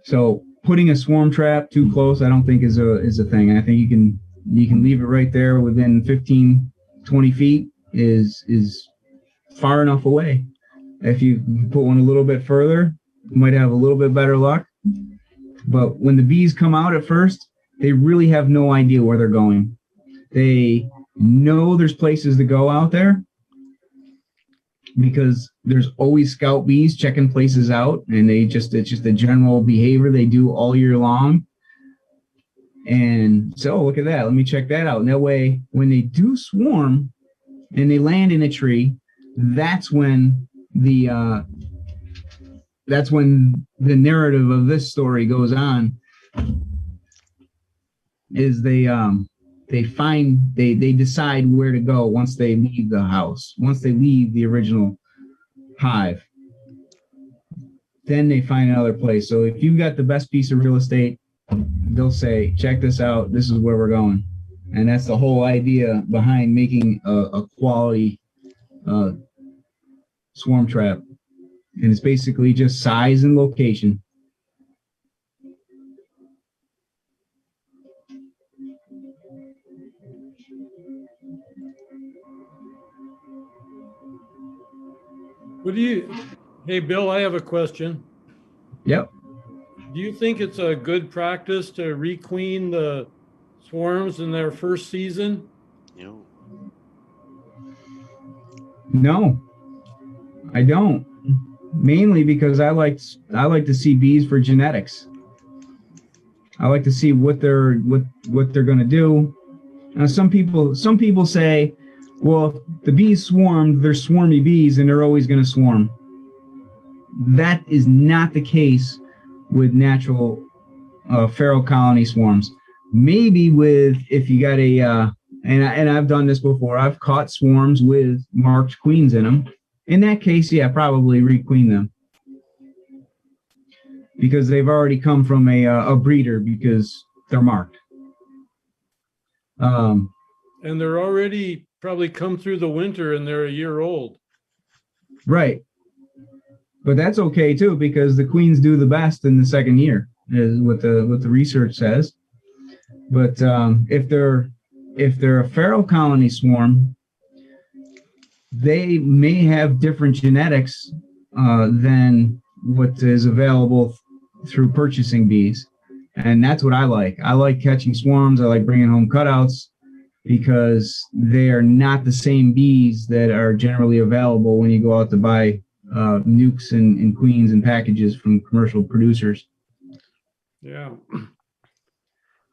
So putting a swarm trap too close, I don't think is a thing. I think you can leave it right there within 15, 20 feet is far enough away. If you put one a little bit further, you might have a little bit better luck. But when the bees come out at first, they really have no idea where they're going. They know there's places to go out there because there's always scout bees checking places out, and it's just a general behavior they do all year long. And so, look at that. Let me check that out. And that way, when they do swarm and they land in a tree, that's when the narrative of this story goes on. Is they decide where to go once they leave the house, once they leave the original hive. Then they find another place. So if you've got the best piece of real estate, they'll say, check this out, this is where we're going. And that's the whole idea behind making a quality swarm trap. And it's basically just size and location. Hey, Bill, I have a question. Yep. Do you think it's a good practice to requeen the swarms in their first season? No, I don't. Mainly because I like to see bees for genetics. I like to see what they're going to do. Now, some people say, well, if the bees swarmed, they're swarmy bees and they're always going to swarm. That is not the case with natural feral colony swarms. Maybe if you got and I've done this before, I've caught swarms with marked queens in them. In that case, yeah, probably requeen them because they've already come from a breeder because they're marked. And they're already probably come through the winter and they're a year old. Right. But that's okay too, because the queens do the best in the second year, is what the research says. But if they're a feral colony swarm, they may have different genetics than what is available through purchasing bees. And that's what I like. I like catching swarms. I like bringing home cutouts because they are not the same bees that are generally available when you go out to buy nukes and queens and packages from commercial producers. Yeah.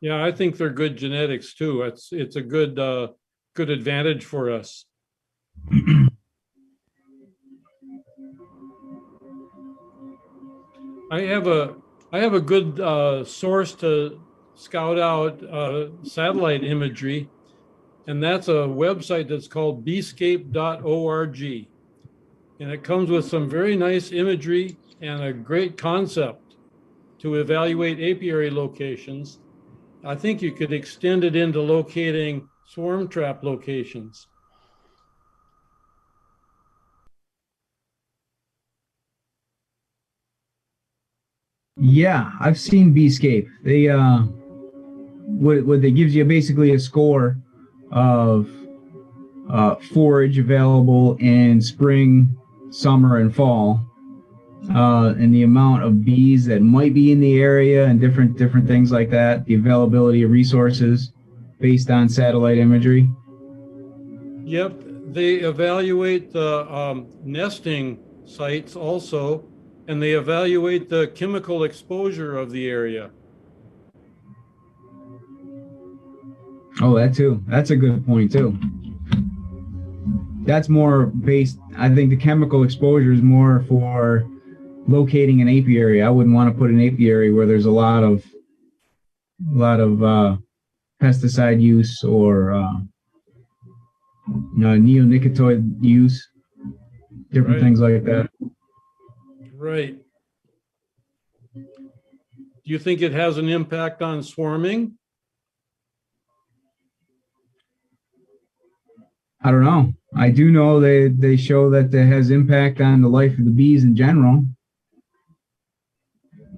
Yeah, I think they're good genetics too. It's a good good advantage for us. I have a good source to scout out satellite imagery, and that's a website that's called beescape.org. And it comes with some very nice imagery and a great concept to evaluate apiary locations. I think you could extend it into locating swarm trap locations. Yeah, I've seen Beescape. They what they gives you basically a score of forage available in spring, summer, and fall, and the amount of bees that might be in the area and different things like that. The availability of resources based on satellite imagery. Yep, they evaluate the nesting sites also, and they evaluate the chemical exposure of the area. Oh, that too. That's a good point too. That's more based, I think the chemical exposure is more for locating an apiary. I wouldn't want to put an apiary where there's a lot of pesticide use or neonicotinoid use, different things like that. Right. Do you think it has an impact on swarming? I don't know. I do know they show that it has impact on the life of the bees in general.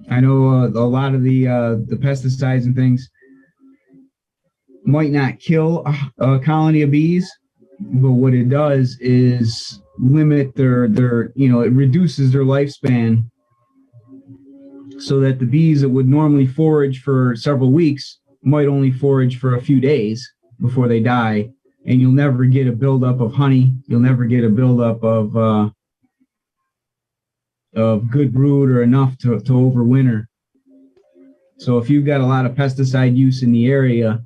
I know a lot of the pesticides and things might not kill a colony of bees, but what it does is limit their it reduces their lifespan so that the bees that would normally forage for several weeks might only forage for a few days before they die, and you'll never get a buildup of honey. You'll never get a buildup of good brood or enough to overwinter. So if you've got a lot of pesticide use in the area,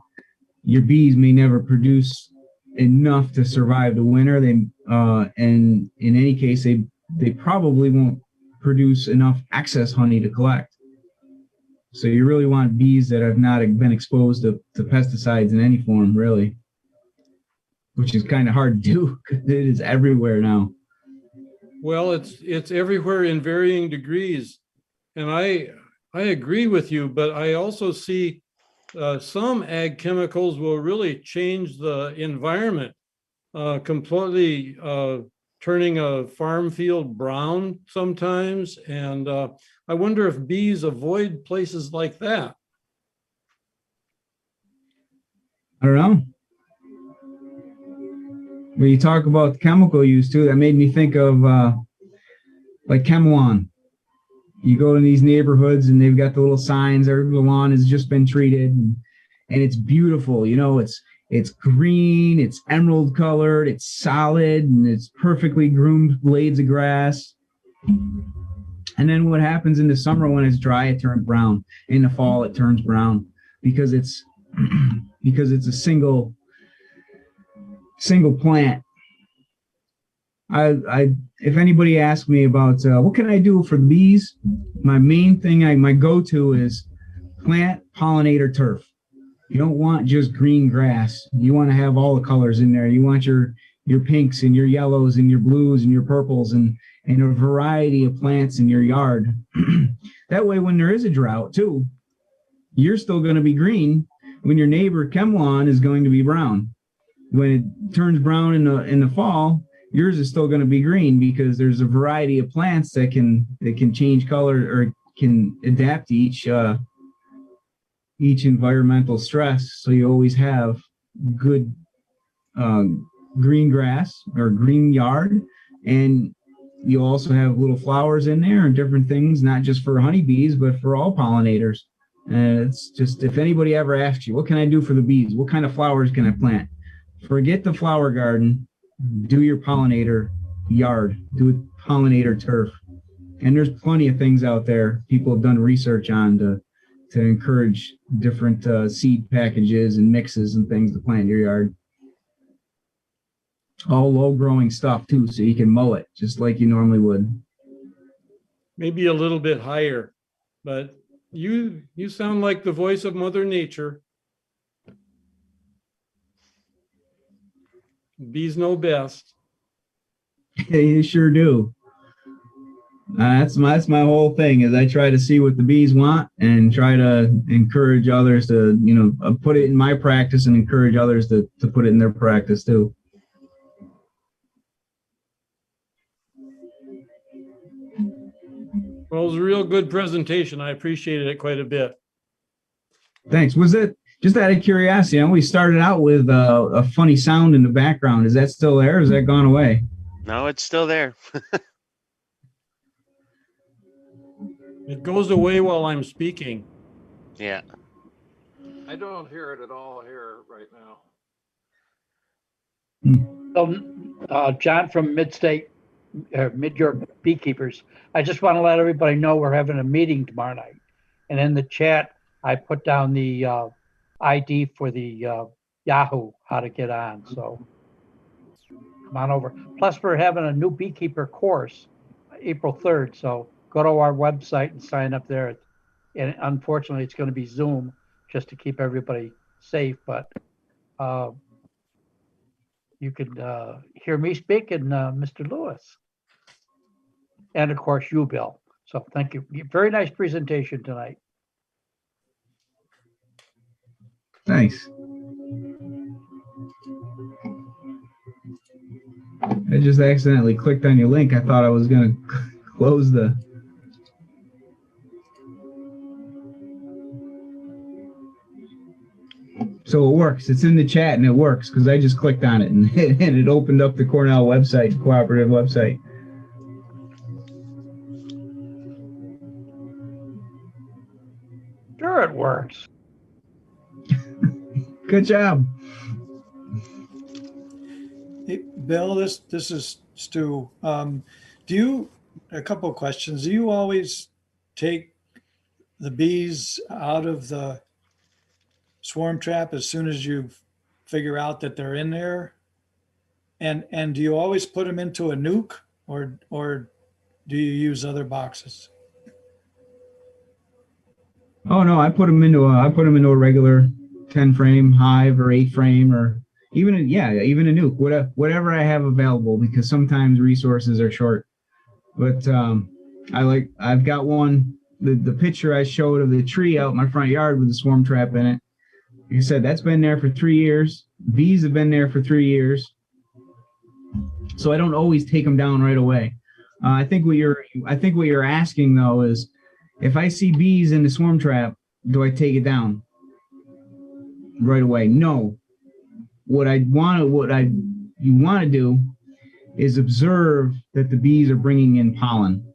your bees may never produce enough to survive the winter. And in any case, they probably won't produce enough excess honey to collect. So you really want bees that have not been exposed to pesticides in any form, really, which is kind of hard to do because it is everywhere now. Well, it's everywhere in varying degrees, and I agree with you, but I also see some ag chemicals will really change the environment, completely turning a farm field brown sometimes, and I wonder if bees avoid places like that. I don't know. When you talk about chemical use too, that made me think of like ChemLawn. You go in these neighborhoods and they've got the little signs, the lawn has just been treated, and it's beautiful. It's green, it's emerald colored, it's solid, and it's perfectly groomed blades of grass. And then what happens in the summer when it's dry, it turns brown. In the fall, it turns brown because it's a single plant. If anybody asks me about what can I do for the bees, my main thing, my go-to is plant pollinator turf. You don't want just green grass. You want to have all the colors in there. You want your pinks and your yellows and your blues and your purples and a variety of plants in your yard. That way, when there is a drought too, you're still going to be green when your neighbor ChemLawn is going to be brown. When it turns brown in the fall, yours is still going to be green because there's a variety of plants that can change color or can adapt to each environmental stress. So you always have good green grass or green yard, and you also have little flowers in there and different things, not just for honeybees, but for all pollinators. And it's just, if anybody ever asks you, what can I do for the bees? What kind of flowers can I plant? Forget the flower garden. Do your pollinator yard. Do a pollinator turf. And there's plenty of things out there people have done research on to encourage different seed packages and mixes and things to plant in your yard. All low growing stuff too, so you can mow it just like you normally would. Maybe a little bit higher, but you sound like the voice of Mother Nature. Bees know best. Yeah, you sure do. That's my whole thing is I try to see what the bees want and try to encourage others to, put it in my practice and encourage others to put it in their practice too. Well, it was a real good presentation. I appreciated it quite a bit. Thanks. Was it, just out of curiosity, we started out with a funny sound in the background. Is that still there or has that gone away? No, it's still there. It goes away while I'm speaking. Yeah. I don't hear it at all here right now. So, John from Mid-York Beekeepers, I just want to let everybody know we're having a meeting tomorrow night. And in the chat, I put down the ID for the Yahoo, how to get on. So come on over. Plus, we're having a new beekeeper course, April 3rd. So go to our website and sign up there. And unfortunately, it's going to be Zoom just to keep everybody safe. But you can hear me speak and Mr. Lewis. And of course, you, Bill. So thank you. Very nice presentation tonight. Thanks. I just accidentally clicked on your link. I thought I was going to close the... So it works. It's in the chat and it works because I just clicked on it and it opened up the Cornell website, cooperative website. Sure, it works. Good job. Hey, Bill, this is Stu. A couple of questions. Do you always take the bees out of the swarm trap as soon as you figure out that they're in there? And do you always put them into a nuke or do you use other boxes? Oh no, I put them into a regular 10 frame hive or 8 frame or even a nuke, whatever I have available, because sometimes resources are short. But I've got one, the picture I showed of the tree out in my front yard with the swarm trap in it. Like I said, that's been there for 3 years. Bees have been there for 3 years. So I don't always take them down right away. I think what you're asking though is, if I see bees in the swarm trap, do I take it down right away? No. What you want to do is observe that the bees are bringing in pollen.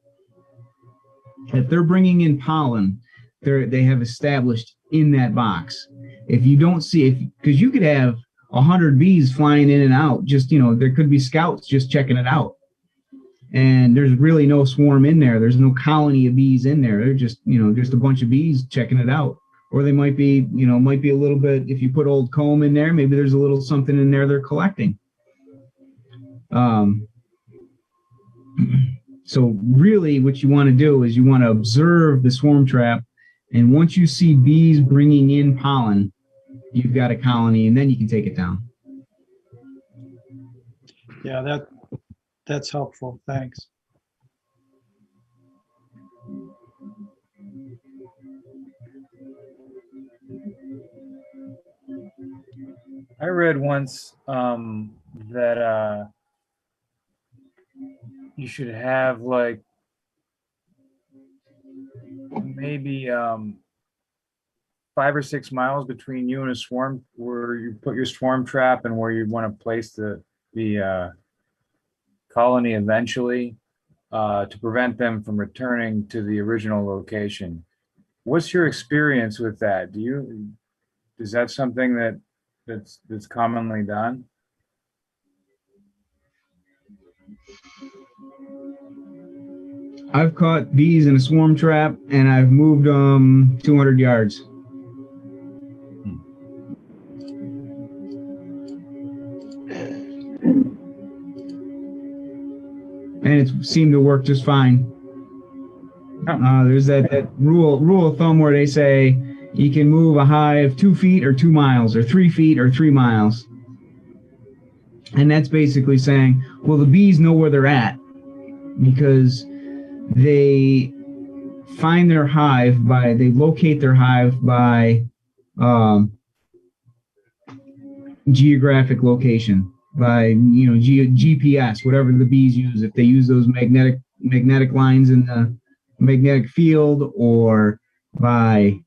If they're bringing in pollen, they have established in that box. If you don't see, because you could have 100 bees flying in and out, just, there could be scouts just checking it out. And there's really no swarm in there. There's no colony of bees in there. They're just, just a bunch of bees checking it out. Or they might be, might be a little bit, if you put old comb in there, maybe there's a little something in there they're collecting. So really what you want to do is you want to observe the swarm trap. And once you see bees bringing in pollen, you've got a colony, and then you can take it down. Yeah, that's helpful. Thanks. I read once that you should have like maybe 5 or 6 miles between you and a swarm, where you put your swarm trap and where you want to place the the colony eventually to prevent them from returning to the original location. What's your experience with that? Is that something that's commonly done? I've caught bees in a swarm trap, and I've moved 200 yards. And it seemed to work just fine. There's that rule of thumb where they say you can move a hive 2 feet or 2 miles, or 3 feet or 3 miles. And that's basically saying, well, the bees know where they're at because they find their hive they locate their hive by geographic location, by GPS, whatever the bees use. If they use those magnetic lines in the magnetic field, or by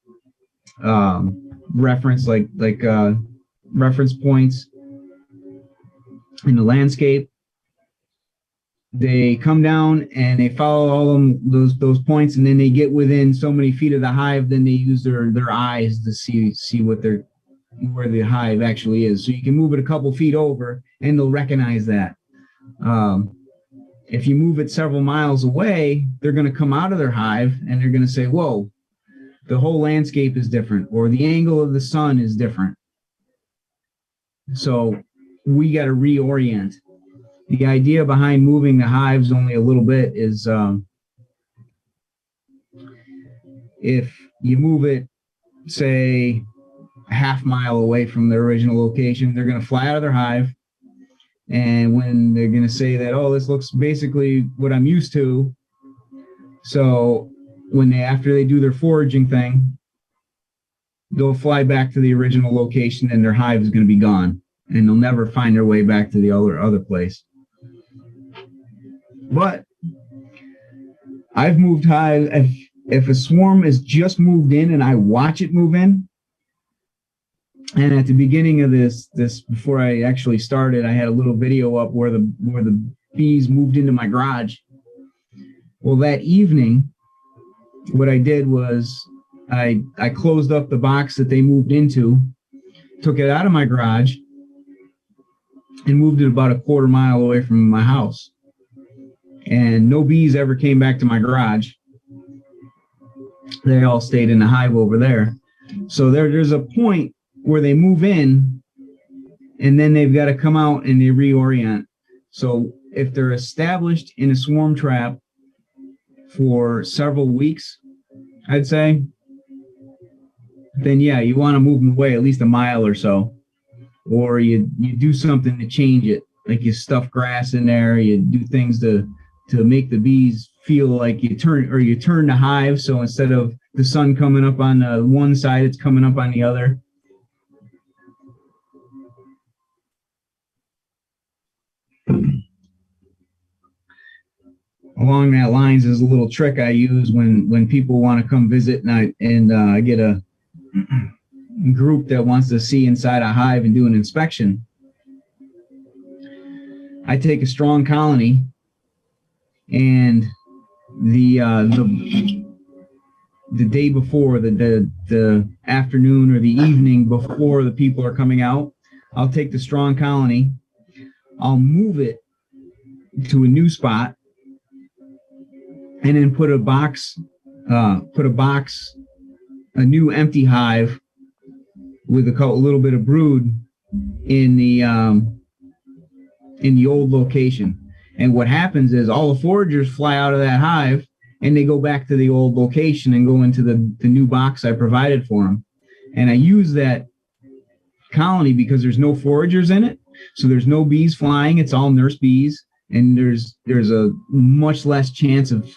reference like reference points in the landscape, they come down and they follow all those points, and then they get within so many feet of the hive. Then they use their eyes to see where the hive actually is. So you can move it a couple feet over, and they'll recognize that. If you move it several miles away, they're going to come out of their hive and they're going to say, "Whoa, the whole landscape is different, or the angle of the sun is different." So we got to reorient. The idea behind moving the hives only a little bit is if you move it, say, a half mile away from their original location, they're going to fly out of their hive. And when they're going to say that, oh, this looks basically what I'm used to. So after they do their foraging thing, they'll fly back to the original location, and their hive is going to be gone, and they'll never find their way back to the other place. But I've moved hives. If a swarm is just moved in and I watch it move in, and at the beginning of this before I actually started, I had a little video up where the bees moved into my garage. Well, that evening, what I did was I closed up the box that they moved into, took it out of my garage, and moved it about a quarter mile away from my house. And no bees ever came back to my garage. They all stayed in the hive over there. So there's a point where they move in, and then they've got to come out and they reorient. So if they're established in a swarm trap for several weeks, I'd say, then yeah, you want to move them away at least a mile or so. Or you do something to change it, like you stuff grass in there, you do things to make the bees feel like you turn the hive, so instead of the sun coming up on one side, it's coming up on the other. Along that lines is a little trick I use when people want to come visit, and I get a group that wants to see inside a hive and do an inspection. I take a strong colony, and the day before, the afternoon or the evening before the people are coming out, I'll take the strong colony, I'll move it to a new spot, and then put a new empty hive with a little bit of brood in the old location. And what happens is all the foragers fly out of that hive, and they go back to the old location and go into the new box I provided for them. And I use that colony because there's no foragers in it, so there's no bees flying. It's all nurse bees, and there's a much less chance of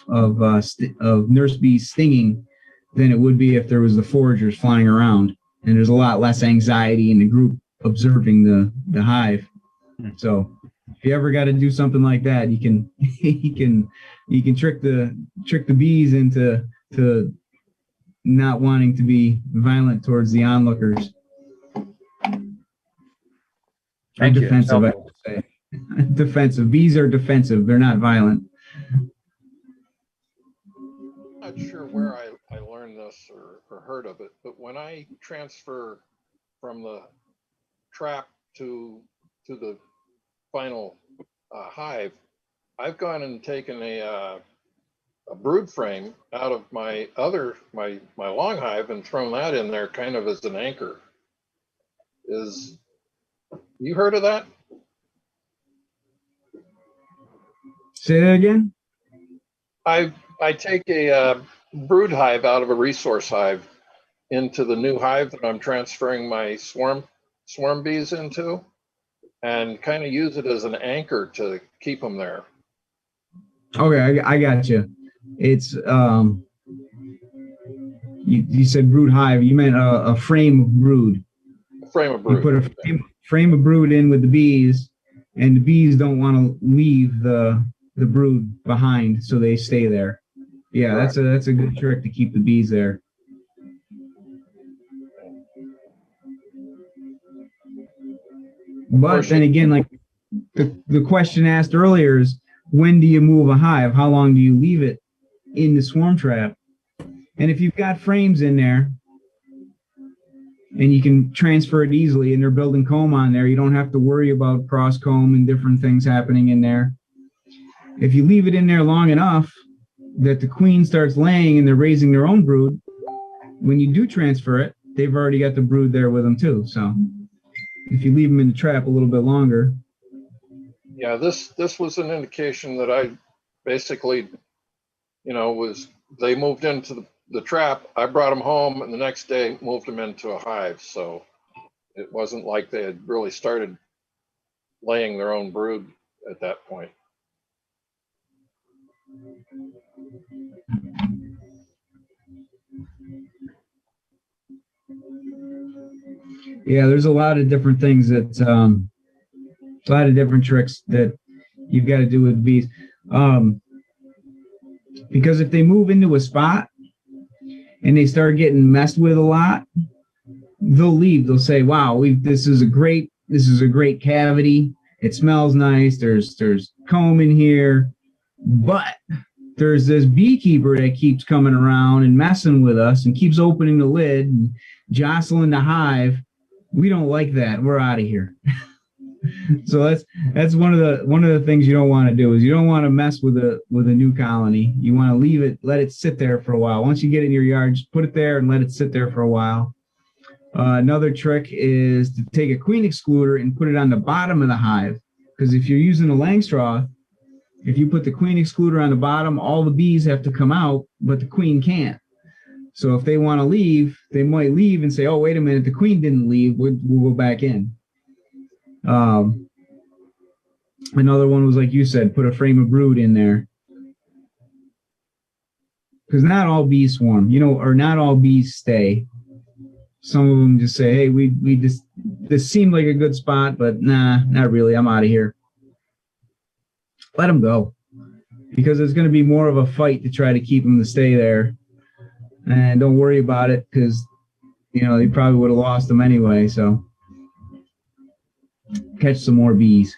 nurse bees stinging than it would be if there was the foragers flying around. And there's a lot less anxiety in the group observing the hive. So if you ever got to do something like that, you can trick the bees into not wanting to be violent towards the onlookers. Thank you. Defensive, I would say. Defensive. Bees are defensive. They're not violent. Not sure where I learned this or heard of it, but when I transfer from the trap to the final hive, I've gone and taken a brood frame out of my long hive and thrown that in there kind of as an anchor. You heard of that? Say that again? I take a brood hive out of a resource hive into the new hive that I'm transferring my swarm bees into, and kind of use it as an anchor to keep them there. Okay, I got you. It's you said brood hive. You meant a frame of brood. A frame of brood. You put a frame of brood in with the bees, and the bees don't want to leave the brood behind, so they stay there. Yeah, Correct. that's a good trick to keep the bees there. But then again, like the question asked earlier is, when do you move a hive? How long do you leave it in the swarm trap? And if you've got frames in there and you can transfer it easily and they're building comb on there, you don't have to worry about cross comb and different things happening in there. If you leave it in there long enough that the queen starts laying and they're raising their own brood, when you do transfer it, they've already got the brood there with them too. So if you leave them in the trap a little bit longer. Yeah, this was an indication that I basically, they moved into the trap. I brought them home and the next day moved them into a hive. So it wasn't like they had really started laying their own brood at that point. Yeah, there's a lot of different things that, a lot of different tricks that you've got to do with bees. Because if they move into a spot and they start getting messed with a lot, they'll leave. They'll say, wow, this is a great cavity. It smells nice. There's comb in here, but there's this beekeeper that keeps coming around and messing with us and keeps opening the lid and jostling the hive. We don't like that. We're out of here. So that's one of the things you don't want to do is you don't want to mess with a new colony. You want to leave it, let it sit there for a while. Once you get it in your yard, just put it there and let it sit there for a while. Another trick is to take a queen excluder and put it on the bottom of the hive, because if you're using a Langstroth, if you put the queen excluder on the bottom, all the bees have to come out, but the queen can't. So if they want to leave, they might leave and say, oh, wait a minute, the queen didn't leave. We'll go back in. Another one was, like you said, put a frame of brood in there. Because not all bees swarm, or not all bees stay. Some of them just say, hey, this seemed like a good spot, but nah, not really. I'm out of here. Let them go. Because it's going to be more of a fight to try to keep them to stay there. And don't worry about it, because, they probably would have lost them anyway. So catch some more bees.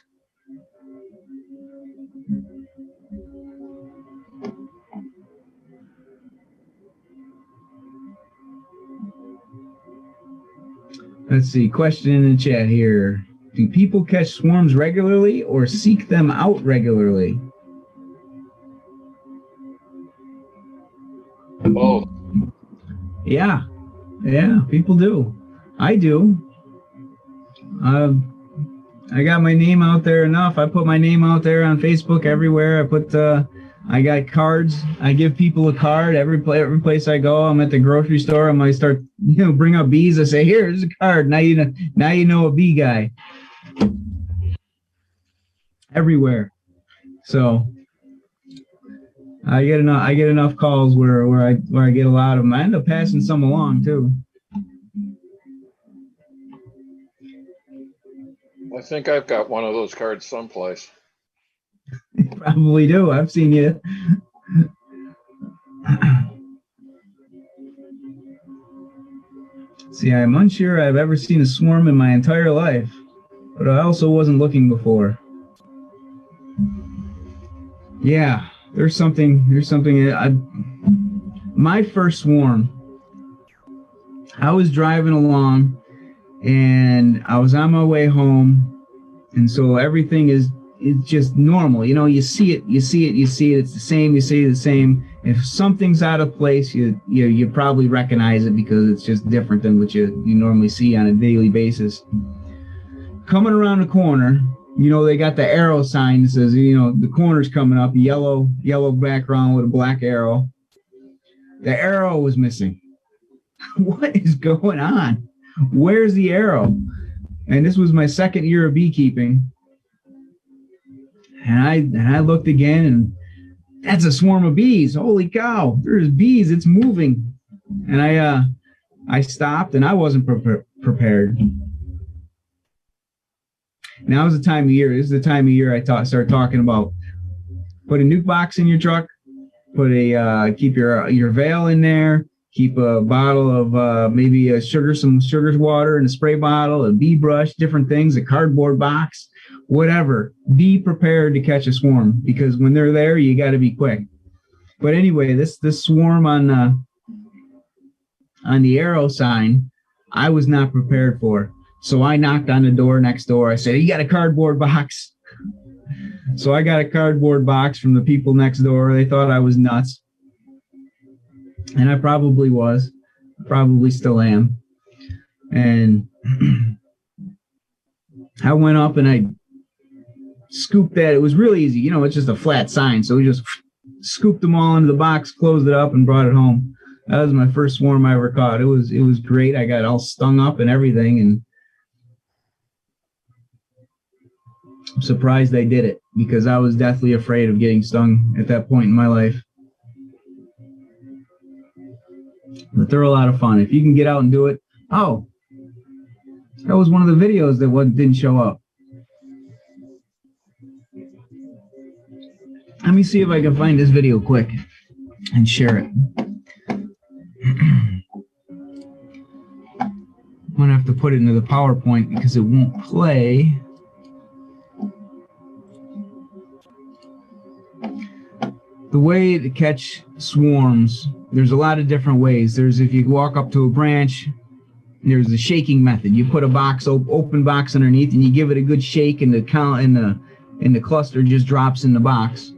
Let's see, question in the chat here. Do people catch swarms regularly or seek them out regularly? Both. Yeah, people do. I do. I got my name out there enough. I put my name out there on Facebook everywhere. I got cards. I give people a card every place I go. I'm at the grocery store. I might start, bring up bees. I say, here's a card. Now you know a bee guy. Everywhere. So I get enough calls where I get a lot of them. I end up passing some along too. I think I've got one of those cards someplace. You probably do. I've seen you. See, I'm unsure I've ever seen a swarm in my entire life, but I also wasn't looking before. Yeah, there's something. My first swarm, I was driving along and I was on my way home. And so everything is just normal. You know, you see it. It's the same. You see the same. If something's out of place, you probably recognize it because it's just different than what you normally see on a daily basis. Coming around the corner, you know, they got the arrow sign that says, you know, the corner's coming up, yellow background with a black arrow. The arrow was missing. What is going on? Where's the arrow? And this was my second year of beekeeping. And I looked again, and that's a swarm of bees. Holy cow, there's bees, it's moving. And I stopped, and I wasn't prepared. Now is the time of year. This is the time of year I start talking about put a nuke box in your truck, keep your veil in there, keep a bottle of maybe some sugar water in a spray bottle, a bee brush, different things, a cardboard box, whatever. Be prepared to catch a swarm because when they're there, you got to be quick. But anyway, this swarm on the arrow sign, I was not prepared for. So I knocked on the door next door. I said, "You got a cardboard box?" So I got a cardboard box from the people next door. They thought I was nuts. And I probably was. Probably still am. And I went up and I scooped that. It was really easy. You know, it's just a flat sign. So we just scooped them all into the box, closed it up, and brought it home. That was my first swarm I ever caught. It was great. I got all stung up and everything. And I'm surprised they did it because I was deathly afraid of getting stung at that point in my life. But they're a lot of fun. If you can get out and do it. Oh, that was one of the videos that didn't show up. Let me see if I can find this video quick and share it. I'm going to have to put it into the PowerPoint because it won't play. The way to catch swarms, there's a lot of different ways. There's if you walk up to a branch, there's the shaking method. You put a box, open box underneath, and you give it a good shake, and the cluster just drops in the box.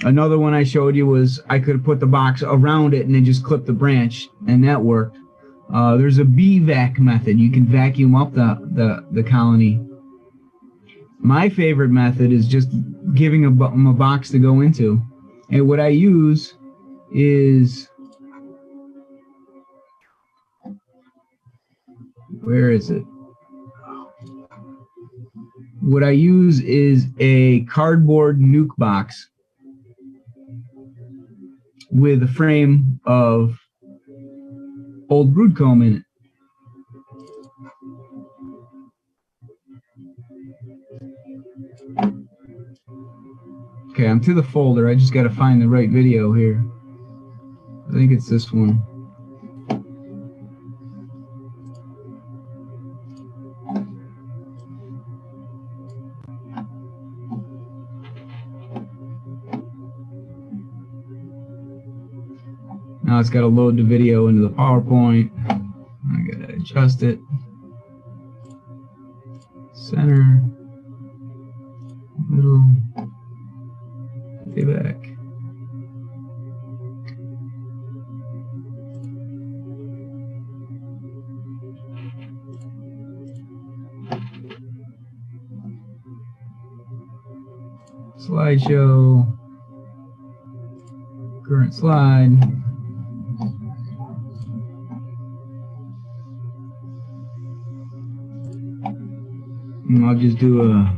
Another one I showed you was I could have put the box around it and then just clip the branch, and that worked. There's a bee vac method. You can vacuum up the colony. My favorite method is just giving them a box to go into. And what I use is, where is it? What I use is a cardboard nuke box with a frame of old broodcomb in it. Okay, I'm to the folder. I just got to find the right video here. I think it's this one. Now it's got to load the video into the PowerPoint. I got to adjust it. Center. Middle. Playback. Slideshow. Current slide. And I'll just do a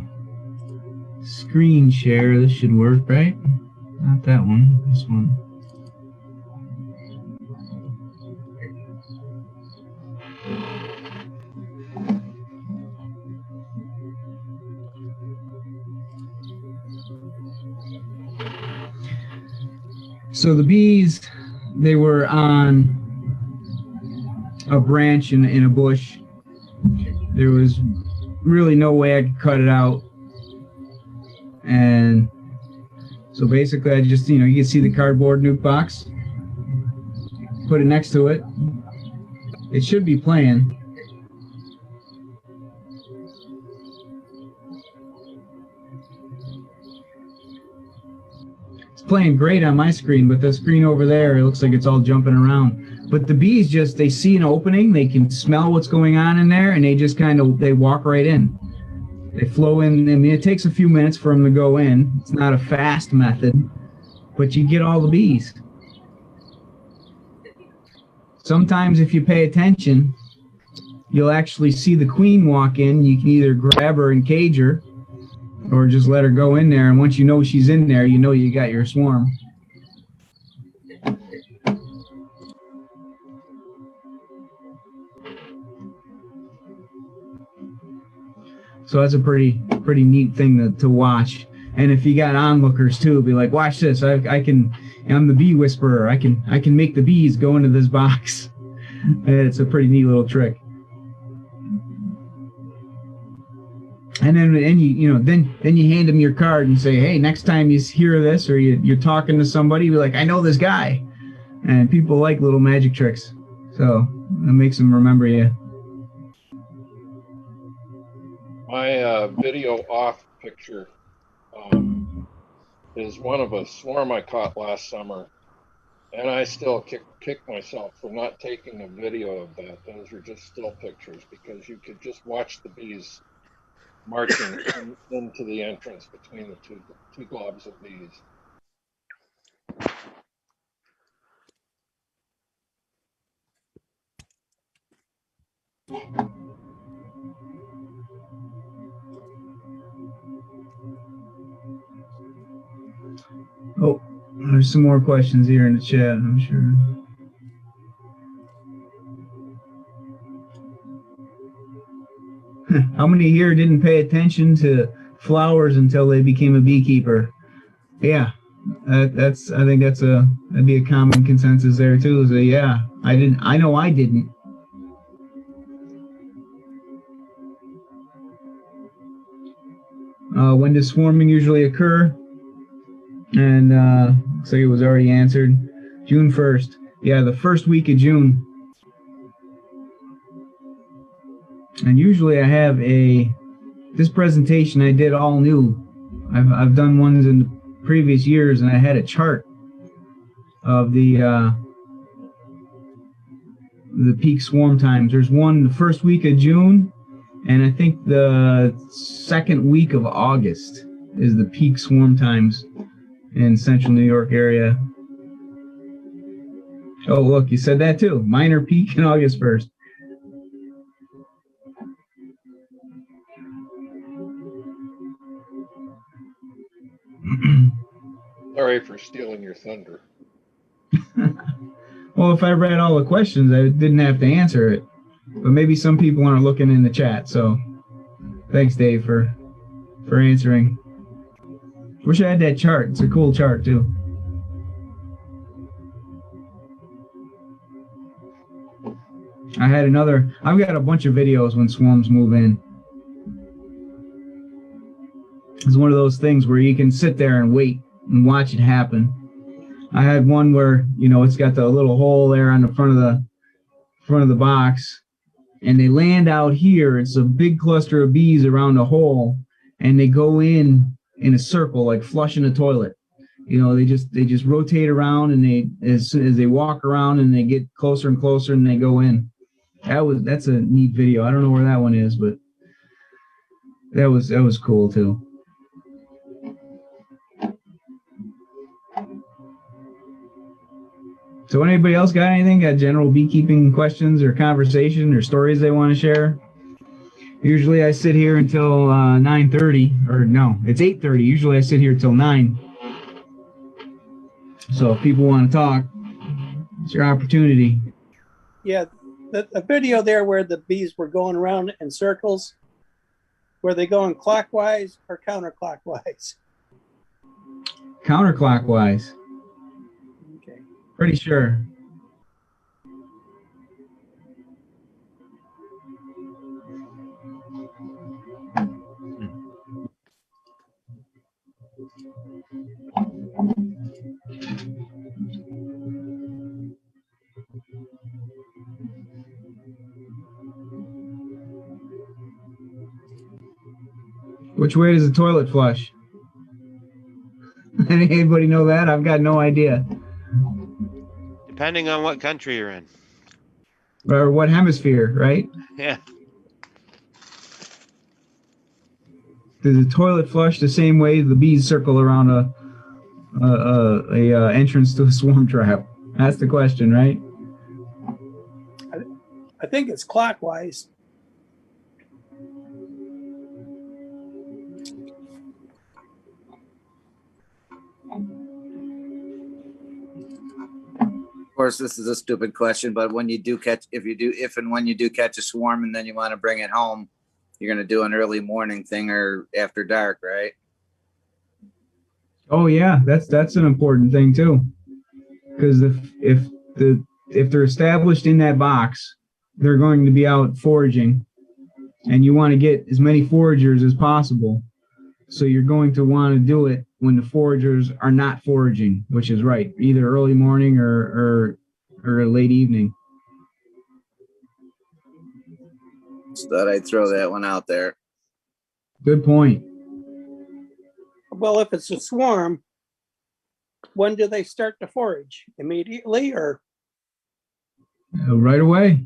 screen share. This should work, right? Not that one, this one. So the bees, they were on a branch in a bush. There was really no way I could cut it out. And so basically I just, you can see the cardboard nuke box, put it next to it. It should be playing. It's playing great on my screen, but the screen over there, it looks like it's all jumping around. But the bees they see an opening, they can smell what's going on in there, and they just they walk right in. They flow in. I mean, it takes a few minutes for them to go in. It's not a fast method, but you get all the bees. Sometimes if you pay attention, you'll actually see the queen walk in. You can either grab her and cage her, or just let her go in there. And once you know she's in there, you know you got your swarm. So that's a pretty neat thing to watch. And if you got onlookers too, be like, watch this. I'm the bee whisperer. I can make the bees go into this box. It's a pretty neat little trick. And then then you hand them your card and say, hey, next time you hear this or you're talking to somebody, be like, I know this guy. And people like little magic tricks. So it makes them remember you. My video off picture is one of a swarm I caught last summer, and I still kick myself for not taking a video of that. Those are just still pictures because you could just watch the bees marching into the entrance between the two globs of bees. Oh, there's some more questions here in the chat, I'm sure. How many here didn't pay attention to flowers until they became a beekeeper? Yeah, I think that'd be a common consensus there too. So yeah, I didn't. I know I didn't. When does swarming usually occur? And looks like it was already answered. June 1st. Yeah, the first week of June. And usually I have this presentation I did all new. I've done ones in previous years, and I had a chart of the peak swarm times. There's one the first week of June, and I think the second week of August is the peak swarm times in central New York area. Oh, look, you said that too. Minor peak in August 1st. Sorry for stealing your thunder. Well, if I read all the questions, I didn't have to answer it. But maybe some people aren't looking in the chat, so thanks, Dave, for answering. Wish I had that chart. It's a cool chart, too. I've got a bunch of videos when swarms move in. It's one of those things where you can sit there and wait and watch it happen. I had one where, it's got the little hole there on the front of the box, and they land out here. It's a big cluster of bees around a hole, and they go in a circle, like flushing a toilet. They just rotate around, and as they walk around, and they get closer and closer, and they go in. That's a neat video. I don't know where that one is, but that was cool too. So anybody else got anything? Got general beekeeping questions or conversation or stories they want to share? Usually I sit here until 9:30, or no, it's 8:30. Usually I sit here till 9. So if people want to talk, it's your opportunity. Yeah, the video there where the bees were going around in circles, were they going clockwise or counterclockwise? Counterclockwise. Okay. Pretty sure. Which way does the toilet flush? Anybody know that? I've got no idea. Depending on what country you're in. Or what hemisphere, right? Yeah. Does the toilet flush the same way the bees circle around a entrance to a swarm trap? That's the question, right? I think it's clockwise. Of course, this is a stupid question, but when you do catch, if and when you do catch a swarm and then you want to bring it home, you're going to do an early morning thing or after dark, right? Oh yeah, that's an important thing too. Because if they're established in that box, they're going to be out foraging, and you want to get as many foragers as possible. So you're going to want to do it when the foragers are not foraging, which is right, either early morning or late evening. So that I'd throw that one out there. Good point. Well, if it's a swarm, when do they start to forage? Immediately or? Right away.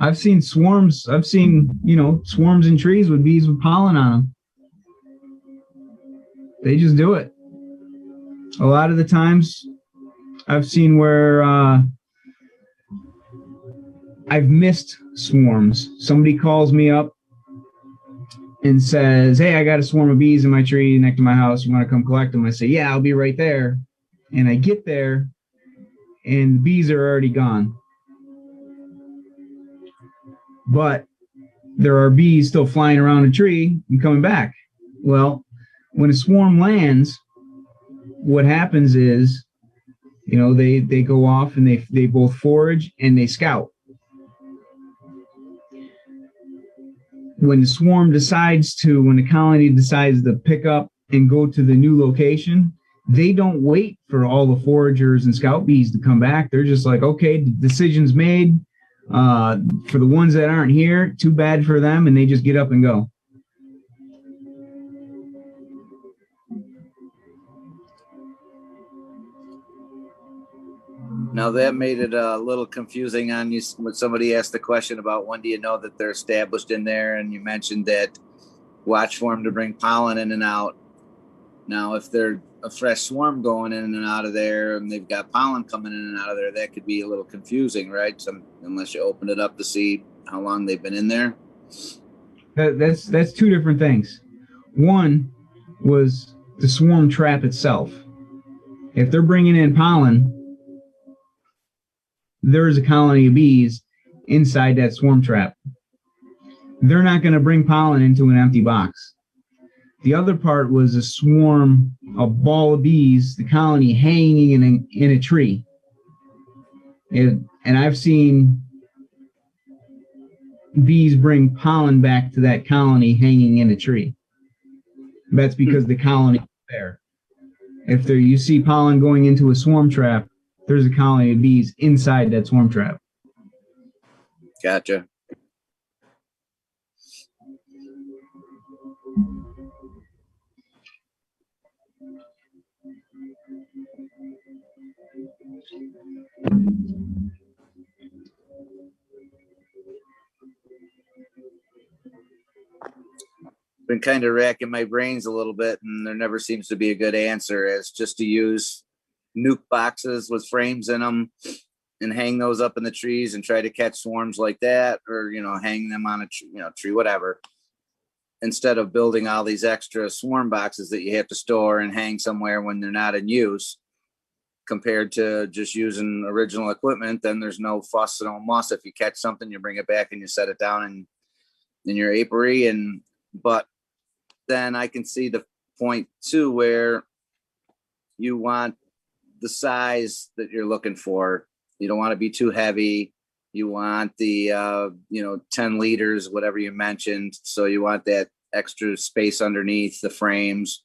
I've seen swarms. I've seen, swarms in trees with bees with pollen on them. They just do it. A lot of the times I've seen where I've missed swarms. Somebody calls me up and says, hey, I got a swarm of bees in my tree next to my house. You want to come collect them? I say, yeah, I'll be right there. And I get there and the bees are already gone. But there are bees still flying around a tree and coming back. Well, when a swarm lands, what happens is, they go off and they both forage and they scout. When the colony decides to pick up and go to the new location, they don't wait for all the foragers and scout bees to come back. They're just like, okay, the decision's made. For the ones that aren't here, too bad for them, and they just get up and go. Now that made it a little confusing on you when somebody asked the question about when do you know that they're established in there, and you mentioned that watch for them to bring pollen in and out. Now, if they're a fresh swarm going in and out of there and they've got pollen coming in and out of there, that could be a little confusing, right? Unless you open it up to see how long they've been in there. That's two different things. One was the swarm trap itself. If they're bringing in pollen, there's a colony of bees inside that swarm trap. They're not going to bring pollen into an empty box. The other part was a ball of bees, the colony hanging in a tree. And I've seen bees bring pollen back to that colony hanging in a tree. That's because the colony is there. If you see pollen going into a swarm trap, there's a colony of bees inside that swarm trap. Gotcha. Been kind of racking my brains a little bit, and there never seems to be a good answer as just to use nuke boxes with frames in them and hang those up in the trees and try to catch swarms like that, or hang them on a tree, whatever, instead of building all these extra swarm boxes that you have to store and hang somewhere when they're not in use. Compared to just using original equipment, then there's no fuss and no muss. If you catch something, you bring it back and you set it down in your apiary. But then I can see the point too, where you want the size that you're looking for. You don't want to be too heavy. You want the 10 liters, whatever you mentioned. So you want that extra space underneath the frames.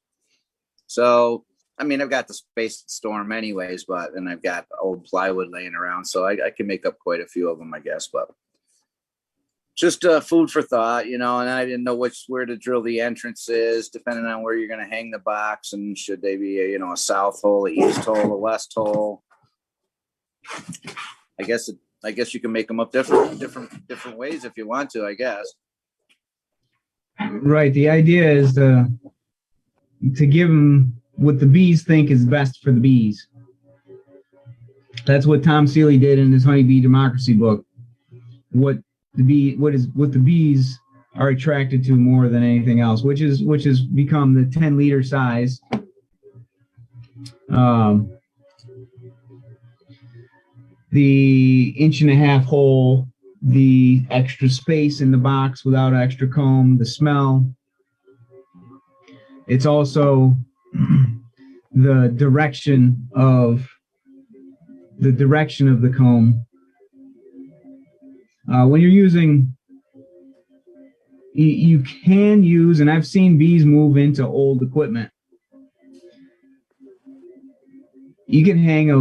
So I've got the space to store them anyways, and I've got old plywood laying around, so I can make up quite a few of them, I guess. But just food for thought, and I didn't know where to drill the entrance is, depending on where you're going to hang the box, and should they be a south hole, a east hole, a west hole. I guess you can make them up different ways if you want to, I guess. Right. The idea is to give them what the bees think is best for the bees. That's what Tom Seeley did in his Honeybee Democracy book. What the bees are attracted to more than anything else, which has become the 10-liter size. The 1.5-inch hole, the extra space in the box without extra comb, the smell. It's also the direction of the comb. When you're using, you can use, and I've seen bees move into old equipment. You can hang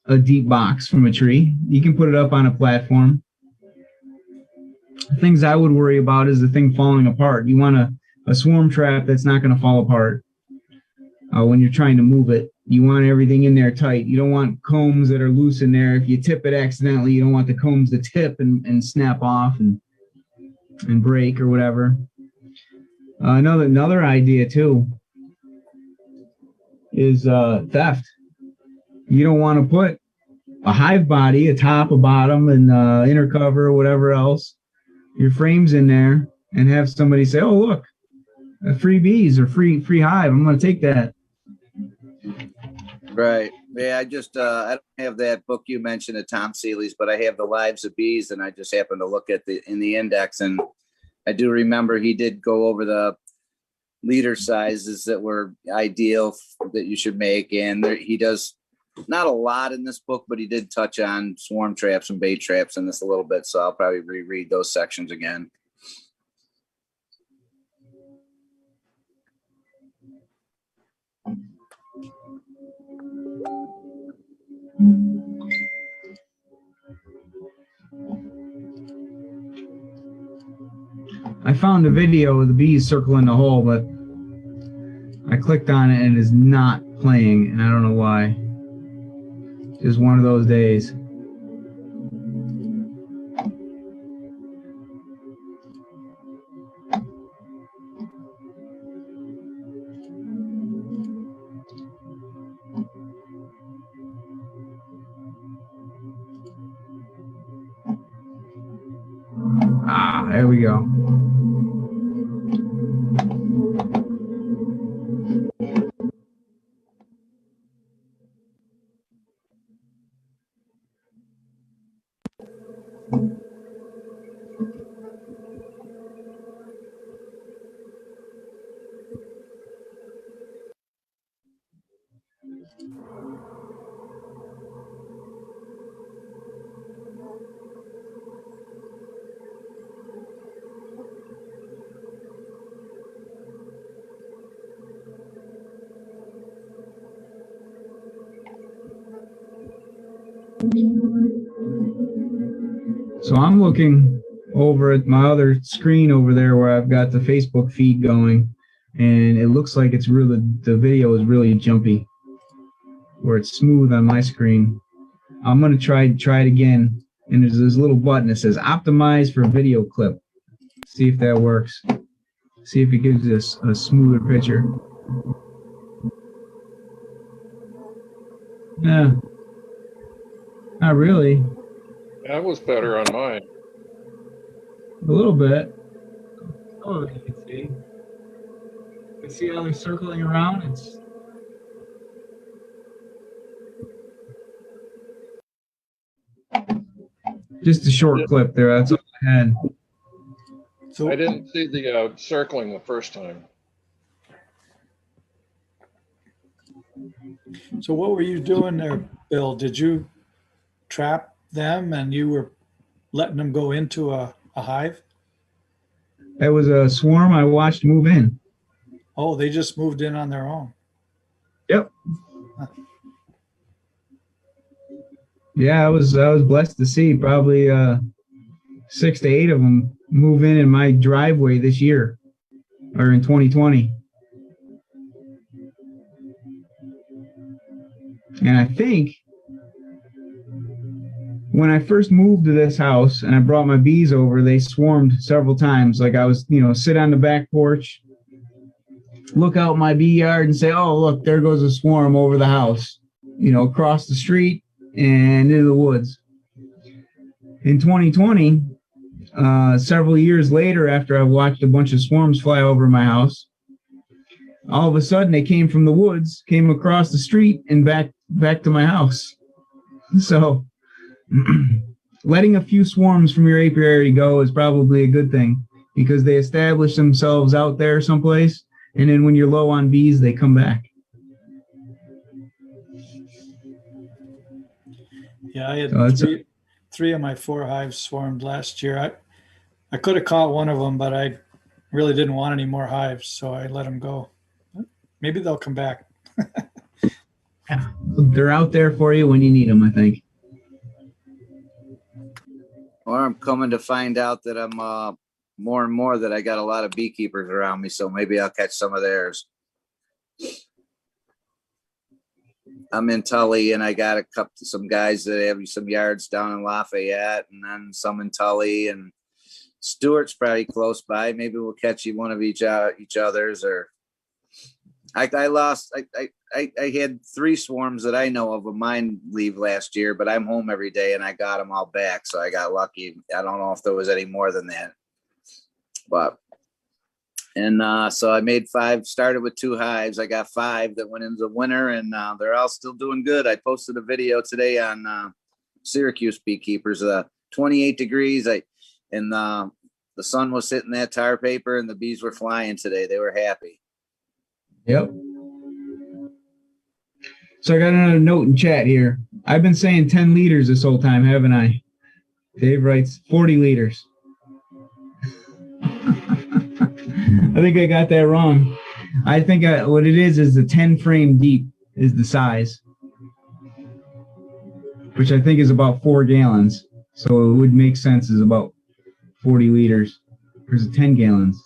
a deep box from a tree. You can put it up on a platform. Things I would worry about is the thing falling apart. You want a swarm trap that's not going to fall apart when you're trying to move it. You want everything in there tight. You don't want combs that are loose in there. If you tip it accidentally, you don't want the combs to tip and snap off and break or whatever. Another idea too is theft. You don't want to put a hive body, a top, a bottom, and inner cover or whatever else, your frames in there, and have somebody say, "Oh, look, free bees or free hive. I'm going to take that." Right. Yeah, I don't have that book you mentioned at Tom Seeley's, but I have the Lives of Bees, and I just happened to look at in the index, and I do remember he did go over the liter sizes that were ideal that you should make, and he does not a lot in this book, but he did touch on swarm traps and bait traps in this a little bit, so I'll probably reread those sections again. I found a video of the bees circling the hole, but I clicked on it and it is not playing, and I don't know why. Just one of those days. There we go. So I'm looking over at my other screen over there where I've got the Facebook feed going, and it looks like it's really, the video is really jumpy, where it's smooth on my screen. I'm going to try it again, and there's this little button that says optimize for video clip. See if that works. See if it gives us a smoother picture. Yeah. Not really. That was better on mine. A little bit. Oh, you can see. You can see how they're circling around. It's just a short clip there. That's all I had. So I didn't see the circling the first time. So what were you doing there, Bill? Did you trap them and you were letting them go into a hive? That was a swarm I watched move in. Oh, they just moved in on their own. Yep. Yeah, I was blessed to see probably 6 to 8 of them move in my driveway this year or in 2020. And I think when I first moved to this house and I brought my bees over, they swarmed several times. Like I was, sit on the back porch, look out my bee yard and say, oh, look, there goes a swarm over the house, across the street and into the woods. In 2020, several years later, after I watched a bunch of swarms fly over my house, all of a sudden they came from the woods, came across the street and back to my house. So letting a few swarms from your apiary go is probably a good thing because they establish themselves out there someplace. And then when you're low on bees, they come back. Yeah, I had three of my 4 hives swarmed last year. I could have caught one of them, but I really didn't want any more hives, so I let them go. Maybe they'll come back. Yeah, they're out there for you when you need them, I think. Or I'm coming to find out that I'm more and more that I got a lot of beekeepers around me, so maybe I'll catch some of theirs. I'm in Tully, and I got some guys that have some yards down in Lafayette, and then some in Tully, and Stewart's probably close by. Maybe we'll catch one of each other's. Or I had 3 swarms that I know of mine leave last year, but I'm home every day and I got them all back, so I got lucky. I don't know if there was any more than that, but. And so I made 5, started with 2 hives. I got 5 that went into the winter, and they're all still doing good. I posted a video today on Syracuse beekeepers, 28 degrees. And the sun was hitting that tar paper, and the bees were flying today. They were happy. Yep. So I got another note in chat here. I've been saying 10 liters this whole time, haven't I? Dave writes 40 liters. I think I got that wrong. I think what it is the 10 frame deep is the size, which I think is about 4 gallons. So it would make sense is about 40 liters. There's 10 gallons.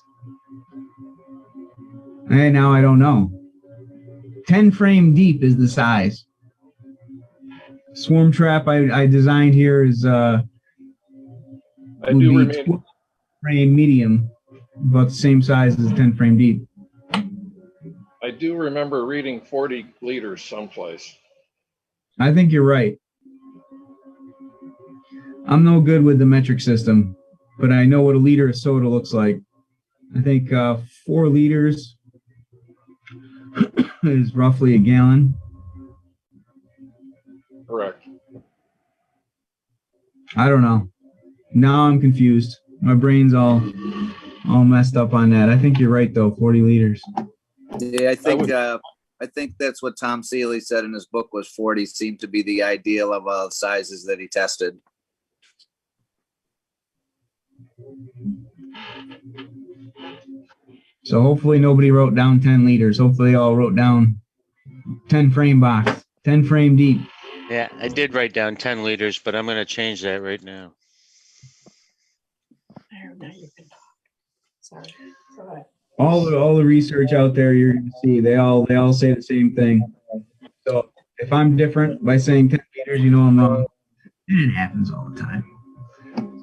And now I don't know. 10 frame deep is the size. Swarm trap I designed here is I do remain 12 frame medium. About the same size as 10 frame deep. I do remember reading 40 liters someplace. I think you're right. I'm no good with the metric system, but I know what a liter of soda looks like. I think 4 liters is roughly a gallon. Correct. I don't know. Now I'm confused. My brain's all messed up on that. I think you're right though. 40 liters. Yeah, I think that's what Tom Seeley said in his book was 40 seemed to be the ideal of all sizes that he tested. So hopefully nobody wrote down 10 liters. Hopefully they all wrote down 10 frame box, 10 frame deep. Yeah, I did write down 10 liters, but I'm going to change that right now. Now you can talk. Sorry. Go ahead. All the research out there you're going to see, they all say the same thing. So if I'm different by saying 10 liters, you know I'm wrong. And it happens all the time.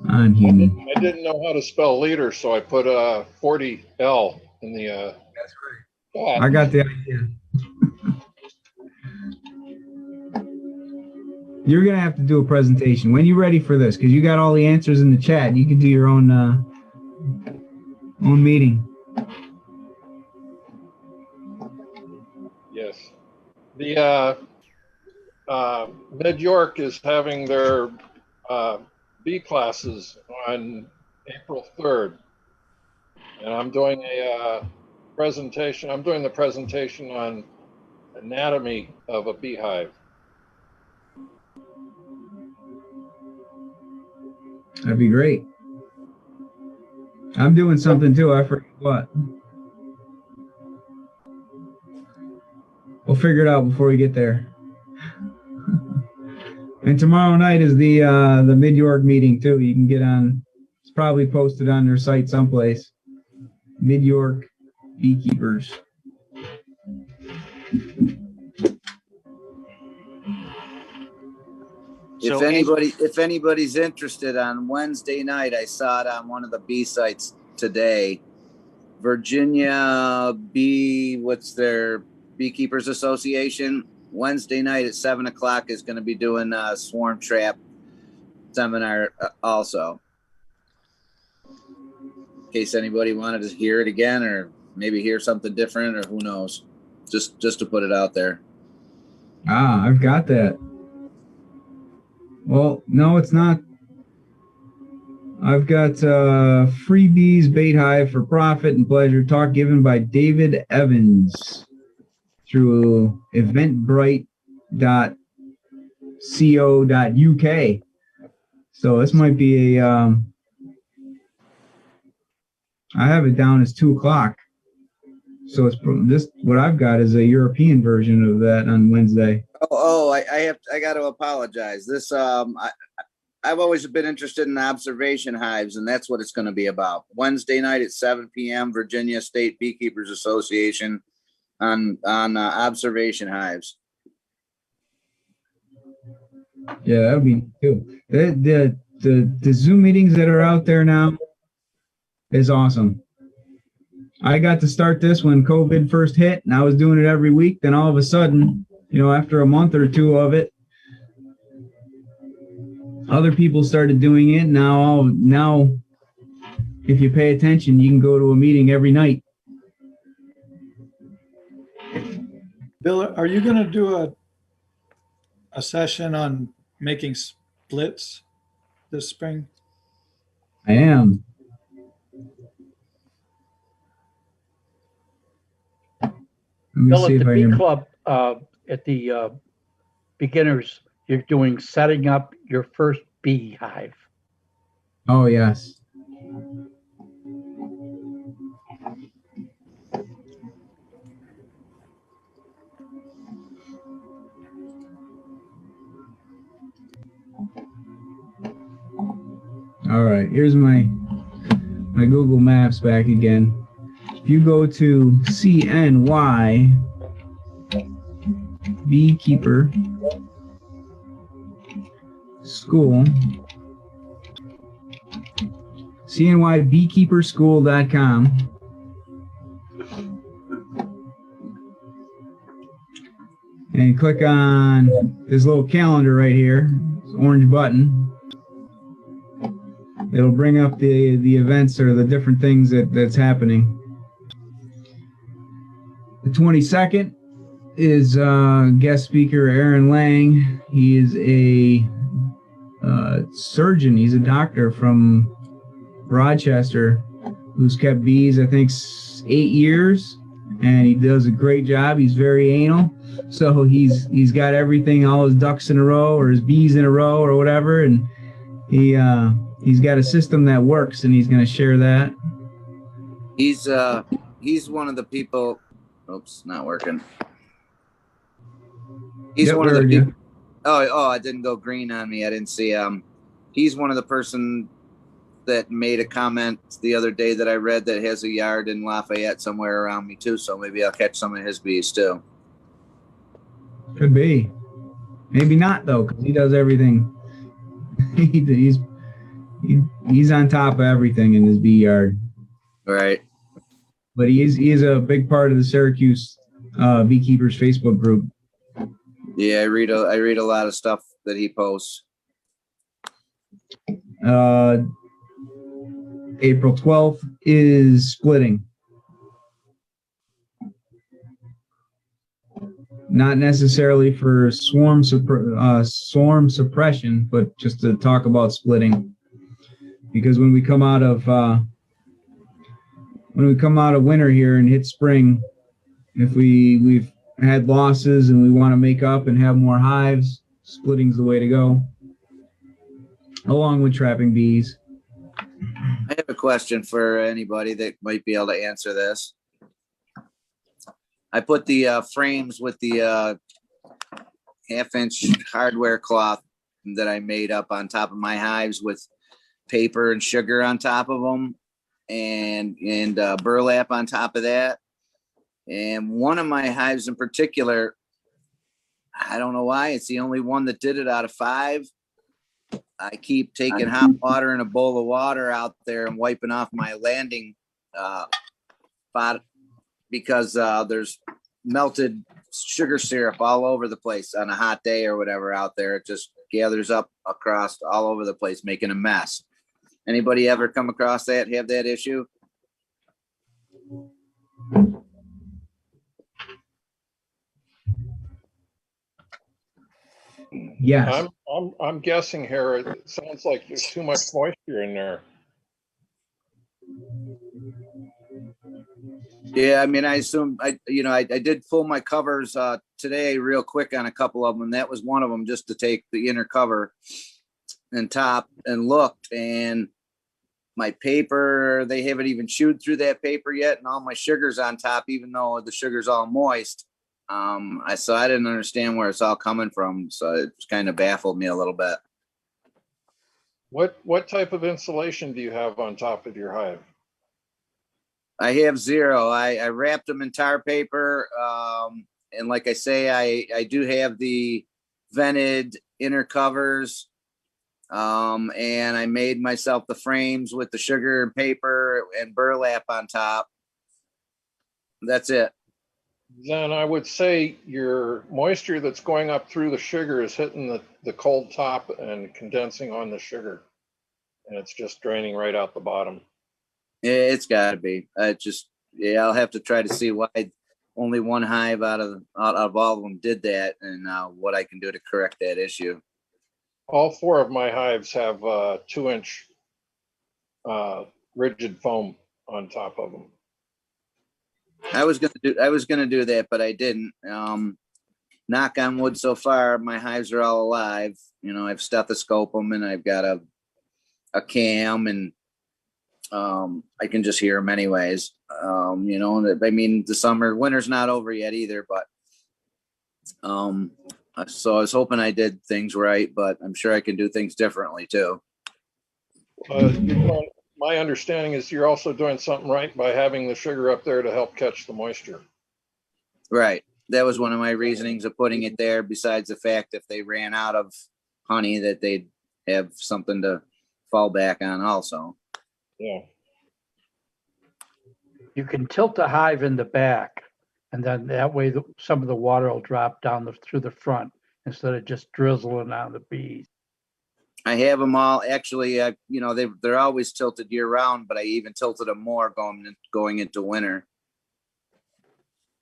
I'm human. I didn't know how to spell liter, so I put 40L in the. That's right. I got the idea. You're gonna have to do a presentation when you're ready for this, because you got all the answers in the chat. You can do your own meeting. Yes, the Mid York is having their B classes on April 3rd, and I'm doing a presentation. I'm doing the presentation on anatomy of a beehive. That'd be great. I'm doing something too. I forget what. We'll figure it out before we get there. And tomorrow night is the Mid York meeting too. You can get on It's probably posted on their site someplace. Mid-York Beekeepers. If anybody's interested, on Wednesday night, I saw it on one of the bee sites today. Virginia what's their Beekeepers Association? Wednesday night at 7:00 is going to be doing a swarm trap seminar also. In case anybody wanted to hear it again, or maybe hear something different, or who knows, just to put it out there. Ah, I've got that. Well, no, it's not. I've got Freebies Bait Hive for Profit and Pleasure talk given by David Evans through eventbrite.co.uk. So this might be a, I have it down as 2:00. So it's this, what I've got is a European version of that on Wednesday. I got to apologize. This, I've always been interested in observation hives, and that's what it's going to be about. Wednesday night at 7 p.m. Virginia State Beekeepers Association on observation hives. Yeah, that would be cool. The Zoom meetings that are out there now is awesome. I got to start this when COVID first hit, and I was doing it every week. Then all of a sudden, after a month or two of it, other people started doing it. Now, if you pay attention, you can go to a meeting every night. Bill, are you going to do a session on making splits this spring? I am. Bill, at the Bee Club, at the beginners, you're doing setting up your first beehive. Oh, yes. All right, here's my Google Maps back again. If you go to CNY Beekeeper School, CNYBeekeeperschool.com. And click on this little calendar right here, this orange button. It'll bring up the events or the different things that's happening. The 22nd is guest speaker Aaron Lang. He is a surgeon. He's a doctor from Rochester who's kept bees, I think, 8 years, and he does a great job. He's very anal, so he's got everything, all his ducks in a row or his bees in a row or whatever, and he's got a system that works, and he's going to share that. He's one of the people. Oops, not working. He's one of the people. Oh, I didn't go green on me. I didn't see. He's one of the person that made a comment the other day that I read that has a yard in Lafayette somewhere around me too. So maybe I'll catch some of his bees too. Could be. Maybe not though, because he does everything. He's on top of everything in his bee yard. Right. But he is a big part of the Syracuse Beekeepers Facebook group. Yeah, I read a lot of stuff that he posts. April 12th is splitting. Not necessarily for swarm suppression, but just to talk about splitting. Because when we come out of winter here and hit spring, if we've had losses and we want to make up and have more hives, splitting's the way to go, along with trapping bees. I have a question for anybody that might be able to answer this. I put the frames with the 1/2-inch hardware cloth that I made up on top of my hives with paper and sugar on top of them, and burlap on top of that. And one of my hives in particular, I don't know why, it's the only one that did it out of 5. I keep taking hot water in a bowl of water out there and wiping off my landing spot because there's melted sugar syrup all over the place on a hot day or whatever out there. It just gathers up across all over the place, making a mess. Anybody ever come across that, have that issue? Yes. I'm guessing here, it sounds like there's too much moisture in there. Yeah, I mean, I assume I did pull my covers today real quick on a couple of them. That was one of them, just to take the inner cover and top and looked, and my paper, they haven't even chewed through that paper yet, and all my sugar's on top, even though the sugar's all moist. So I didn't understand where it's all coming from, so it kind of baffled me a little bit. What type of insulation do you have on top of your hive? I have 0. I wrapped them in tar paper. And like I say, I do have the vented inner covers. And I made myself the frames with the sugar and paper and burlap on top. That's it. Then I would say your moisture that's going up through the sugar is hitting the cold top and condensing on the sugar. And it's just draining right out the bottom. Yeah, it's got to be. I'll have to try to see why only one hive out of all of them did that, and what I can do to correct that issue. All 4 of my hives have 2-inch rigid foam on top of them. I was gonna do that, but I didn't. Knock on wood, so far my hives are all alive. I've stethoscope them, and I've got a cam, and I can just hear them anyways. I mean, winter's not over yet either, but so I was hoping I did things right, but I'm sure I can do things differently too. My understanding is you're also doing something right by having the sugar up there to help catch the moisture. Right. That was one of my reasonings of putting it there, besides the fact if they ran out of honey, that they'd have something to fall back on also. Yeah. You can tilt the hive in the back, and then that way some of the water will drop down through the front instead of just drizzling on the bees. I have them all actually. They're always tilted year round, but I even tilted them more going into winter.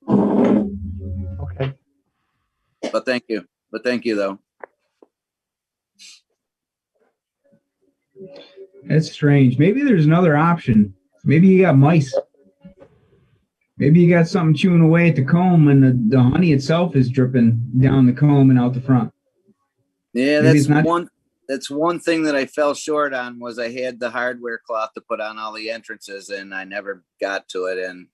Okay. But thank you though. That's strange. Maybe there's another option. Maybe you got mice. Maybe you got something chewing away at the comb, and the honey itself is dripping down the comb and out the front. Yeah, that's one thing that I fell short on, was I had the hardware cloth to put on all the entrances, and I never got to it. And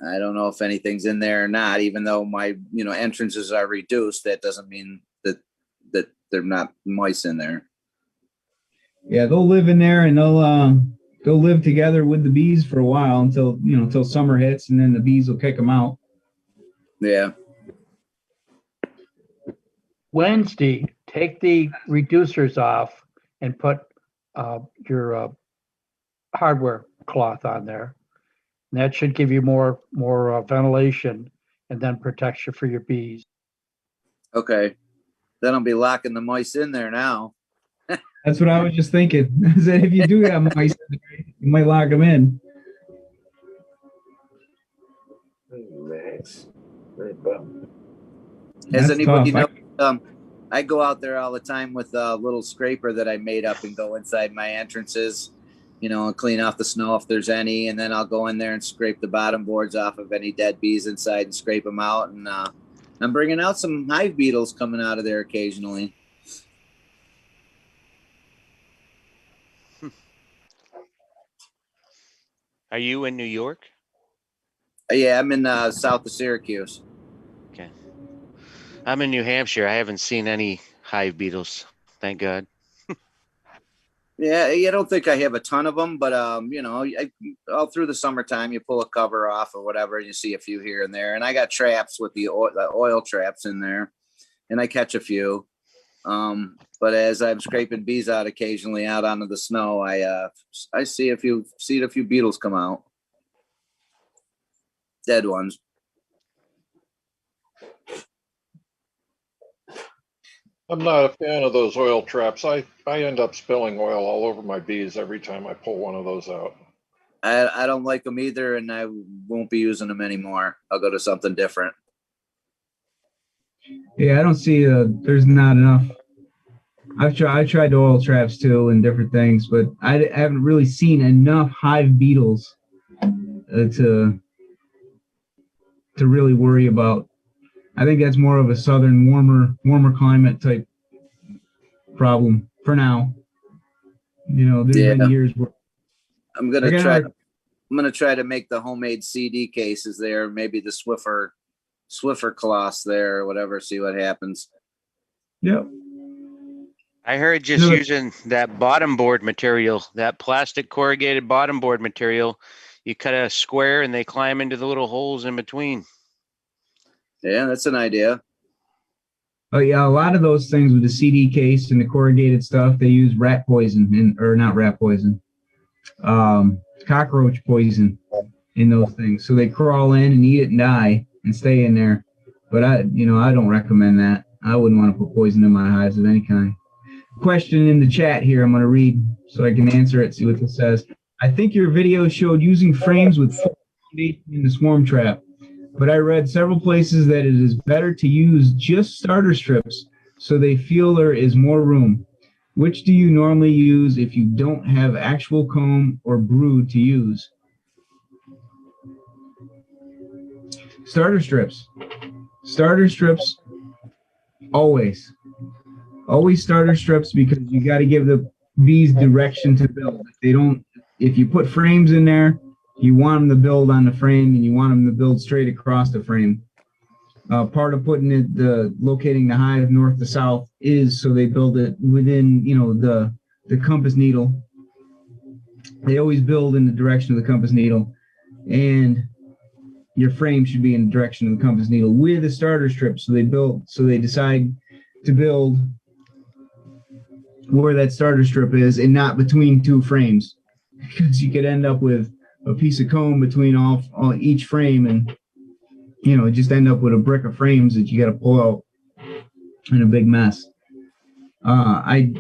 I don't know if anything's in there or not, even though my entrances are reduced. That doesn't mean that they're not mice in there. Yeah, they'll live in there, and they'll live together with the bees for a while until summer hits, and then the bees will kick them out. Yeah. Wednesday, take the reducers off and put your hardware cloth on there. And that should give you more ventilation, and then protects you for your bees. Okay. Then I'll be locking the mice in there now. That's what I was just thinking. Is that if you do have mice, you might lock them in. Max. That's Has anybody tough. I go out there all the time with a little scraper that I made up and go inside my entrances, and clean off the snow if there's any. And then I'll go in there and scrape the bottom boards off of any dead bees inside and scrape them out. And I'm bringing out some hive beetles coming out of there occasionally. Are you in New York? Yeah, I'm in south of Syracuse. Okay. I'm in New Hampshire. I haven't seen any hive beetles. Thank God. Yeah, I don't think I have a ton of them, but all through the summertime, you pull a cover off or whatever, and you see a few here and there. And I got traps with the oil traps in there, and I catch a few. But as I'm scraping bees out occasionally out onto the snow, I see a few beetles come out, dead ones. I'm not a fan of those oil traps. I end up spilling oil all over my bees every time I pull one of those out. I don't like them either, and I won't be using them anymore. I'll go to something different. Yeah, I don't see there's not enough. I tried oil traps too and different things, but I haven't really seen enough hive beetles to really worry about. I think that's more of a southern warmer climate type problem for now. There's been years where I'm gonna try to make the homemade CD cases there, maybe the Swiffer cloths there or whatever, see what happens. Yep. I heard just using that bottom board material, that plastic corrugated bottom board material, you cut a square and they climb into the little holes in between. Yeah, that's an idea. Oh yeah, a lot of those things with the CD case and the corrugated stuff, they use rat poison or not rat poison, cockroach poison in those things. So they crawl in and eat it and die and stay in there. But I don't recommend that. I wouldn't want to put poison in my hives of any kind. Question in the chat here, I'm going to read so I can answer it, see what this says. I think your video showed using frames with full foundation in the swarm trap, but I read several places that it is better to use just starter strips so they feel there is more room. Which do you normally use if you don't have actual comb or brood to use? Starter strips. Starter strips, always. Always starter strips, because you got to give the bees direction to build. If you put frames in there, you want them to build on the frame, and you want them to build straight across the frame. Part of putting it, locating the hive north to south is so they build it within, the compass needle. They always build in the direction of the compass needle, and your frame should be in the direction of the compass needle with a starter strip. So they decide to build where that starter strip is and not between two frames, because you could end up with a piece of comb between each frame, and just end up with a brick of frames that you got to pull out in a big mess. I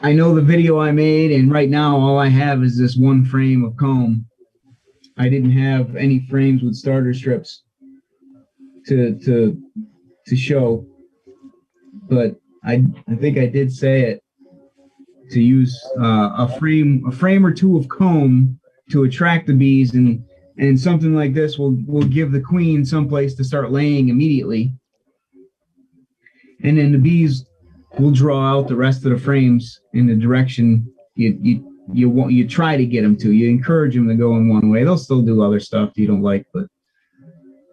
know the video I made, and right now all I have is this one frame of comb. I didn't have any frames with starter strips to show, but I think I did say it, to use a frame or two of comb to attract the bees, and something like this will give the queen someplace to start laying immediately, and then the bees will draw out the rest of the frames in the direction you try to get them to. You encourage them to go in one way. They'll still do other stuff you don't like, but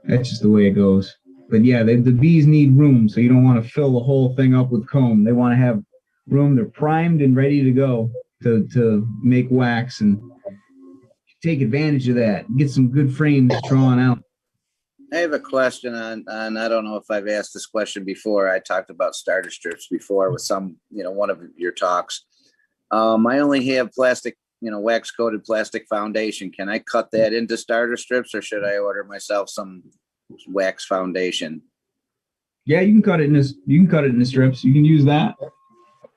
that's just the way it goes. But yeah, the bees need room, so you don't want to fill the whole thing up with comb. They want to have room. They're primed and ready to go to make wax, and take advantage of that. Get some good frames drawn out. I have a question on I don't know if I've asked this question before. I talked about starter strips before with one of your talks. I only have plastic, wax coated plastic foundation. Can I cut that into starter strips, or should I order myself some wax foundation? Yeah, you can cut it in this. You can cut it in the strips. You can use that.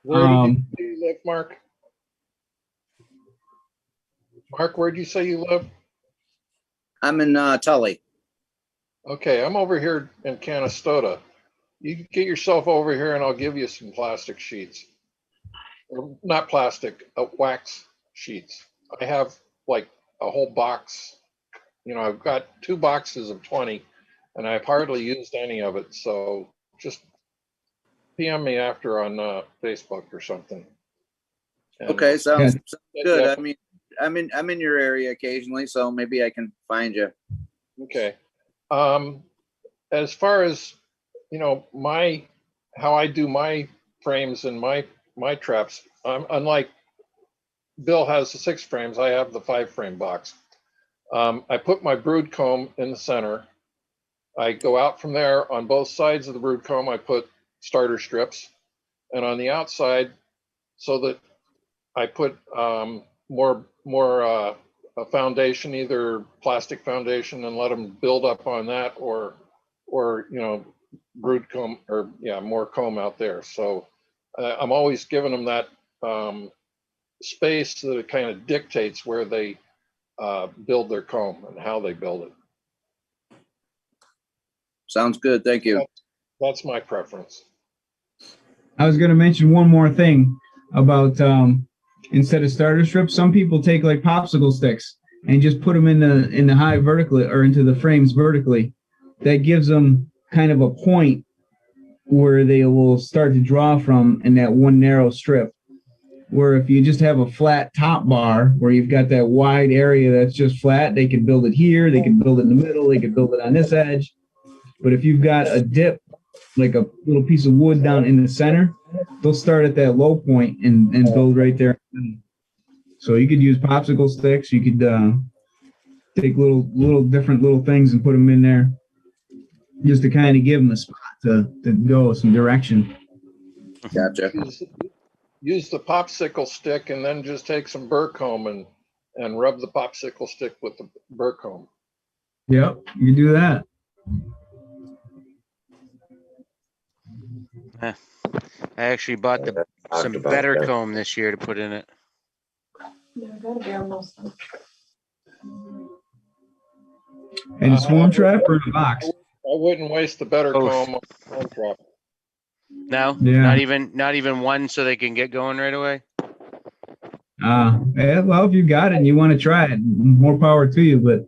Where do you live, Mark? Mark, where do you say you live? I'm in Tully. Okay, I'm over here in Canastota. You get yourself over here, and I'll give you some plastic sheets. Or not plastic, wax sheets. I have like a whole box. I've got 2 boxes of 20, and I've hardly used any of it. So just PM me after on Facebook or something. And okay, sounds good. Yeah. I mean, I'm in your area occasionally, so maybe I can find you. Okay. As far as how I do my frames and my traps, unlike Bill has the 6 frames, I have the 5 frame box. I put my brood comb in the center. I go out from there. On both sides of the brood comb, I put starter strips, and on the outside, so that I put more a foundation, either plastic foundation, and let them build up on that, or brood comb, or more comb out there. So I'm always giving them that space that it kind of dictates where they build their comb and how they build it. Sounds good. Thank you. That's my preference. I was going to mention one more thing about instead of starter strips, some people take like popsicle sticks and just put them in the high vertically, or into the frames vertically. That gives them kind of a point where they will start to draw from in that one narrow strip. Where if you just have a flat top bar where you've got that wide area that's just flat, they can build it here, they can build it in the middle, they can build it on this edge. But if you've got a dip, like a little piece of wood down in the center, they'll start at that low point and build right there. So you could use popsicle sticks. You could take little different little things and put them in there, just to kind of give them a spot to go some direction. Gotcha. Use the popsicle stick, and then just take some burr comb and rub the popsicle stick with the burr comb. Yep, you can do that. I actually bought some better comb this year to put in it. Yeah, gotta be almost. And a swarm trap or a box? I wouldn't waste the better comb on a swarm trap. No, Yeah. not even one, so they can get going right away. Yeah, well, if you got it and you want to try it, more power to you. But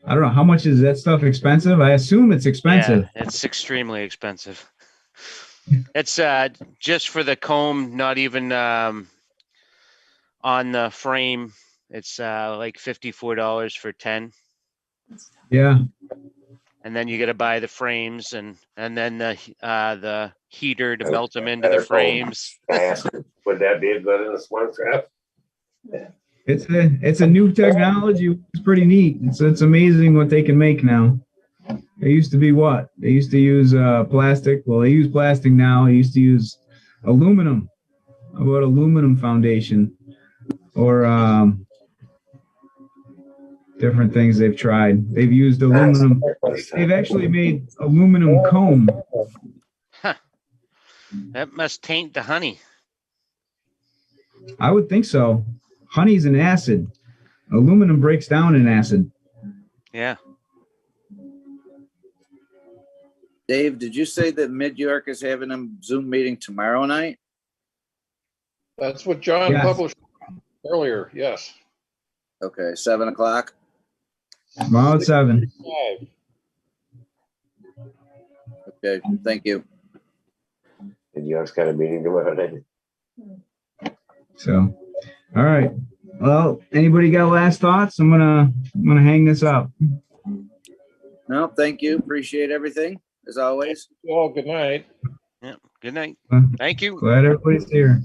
I don't know, how much is that stuff expensive? I assume it's expensive. Yeah, it's extremely expensive. It's just for the comb, not even on the frame. It's like $54 for 10. Yeah. And then you got to buy the frames and then the heater to melt them into the frames. Would that be good in a swarm trap? It's a new technology. It's pretty neat. It's amazing what they can make now. They used to be what? They used to use plastic. Well, they use plastic now. They used to use aluminum. How about aluminum foundation? Or different things they've tried. They've used aluminum. They've actually made aluminum comb. Huh. That must taint the honey. I would think so. Honey's an acid. Aluminum breaks down in acid. Yeah. Dave, did you say that Mid-York is having a Zoom meeting tomorrow night? That's what John Yes. published earlier. Yes. Okay, 7 o'clock. Tomorrow at 7. Okay, thank you. Mid-York's got a meeting tomorrow night. So, all right. Well, anybody got last thoughts? I'm gonna hang this up. No, thank you. Appreciate everything, as always. Well, good night. Yeah. Good night. Thank you. Glad everybody's here.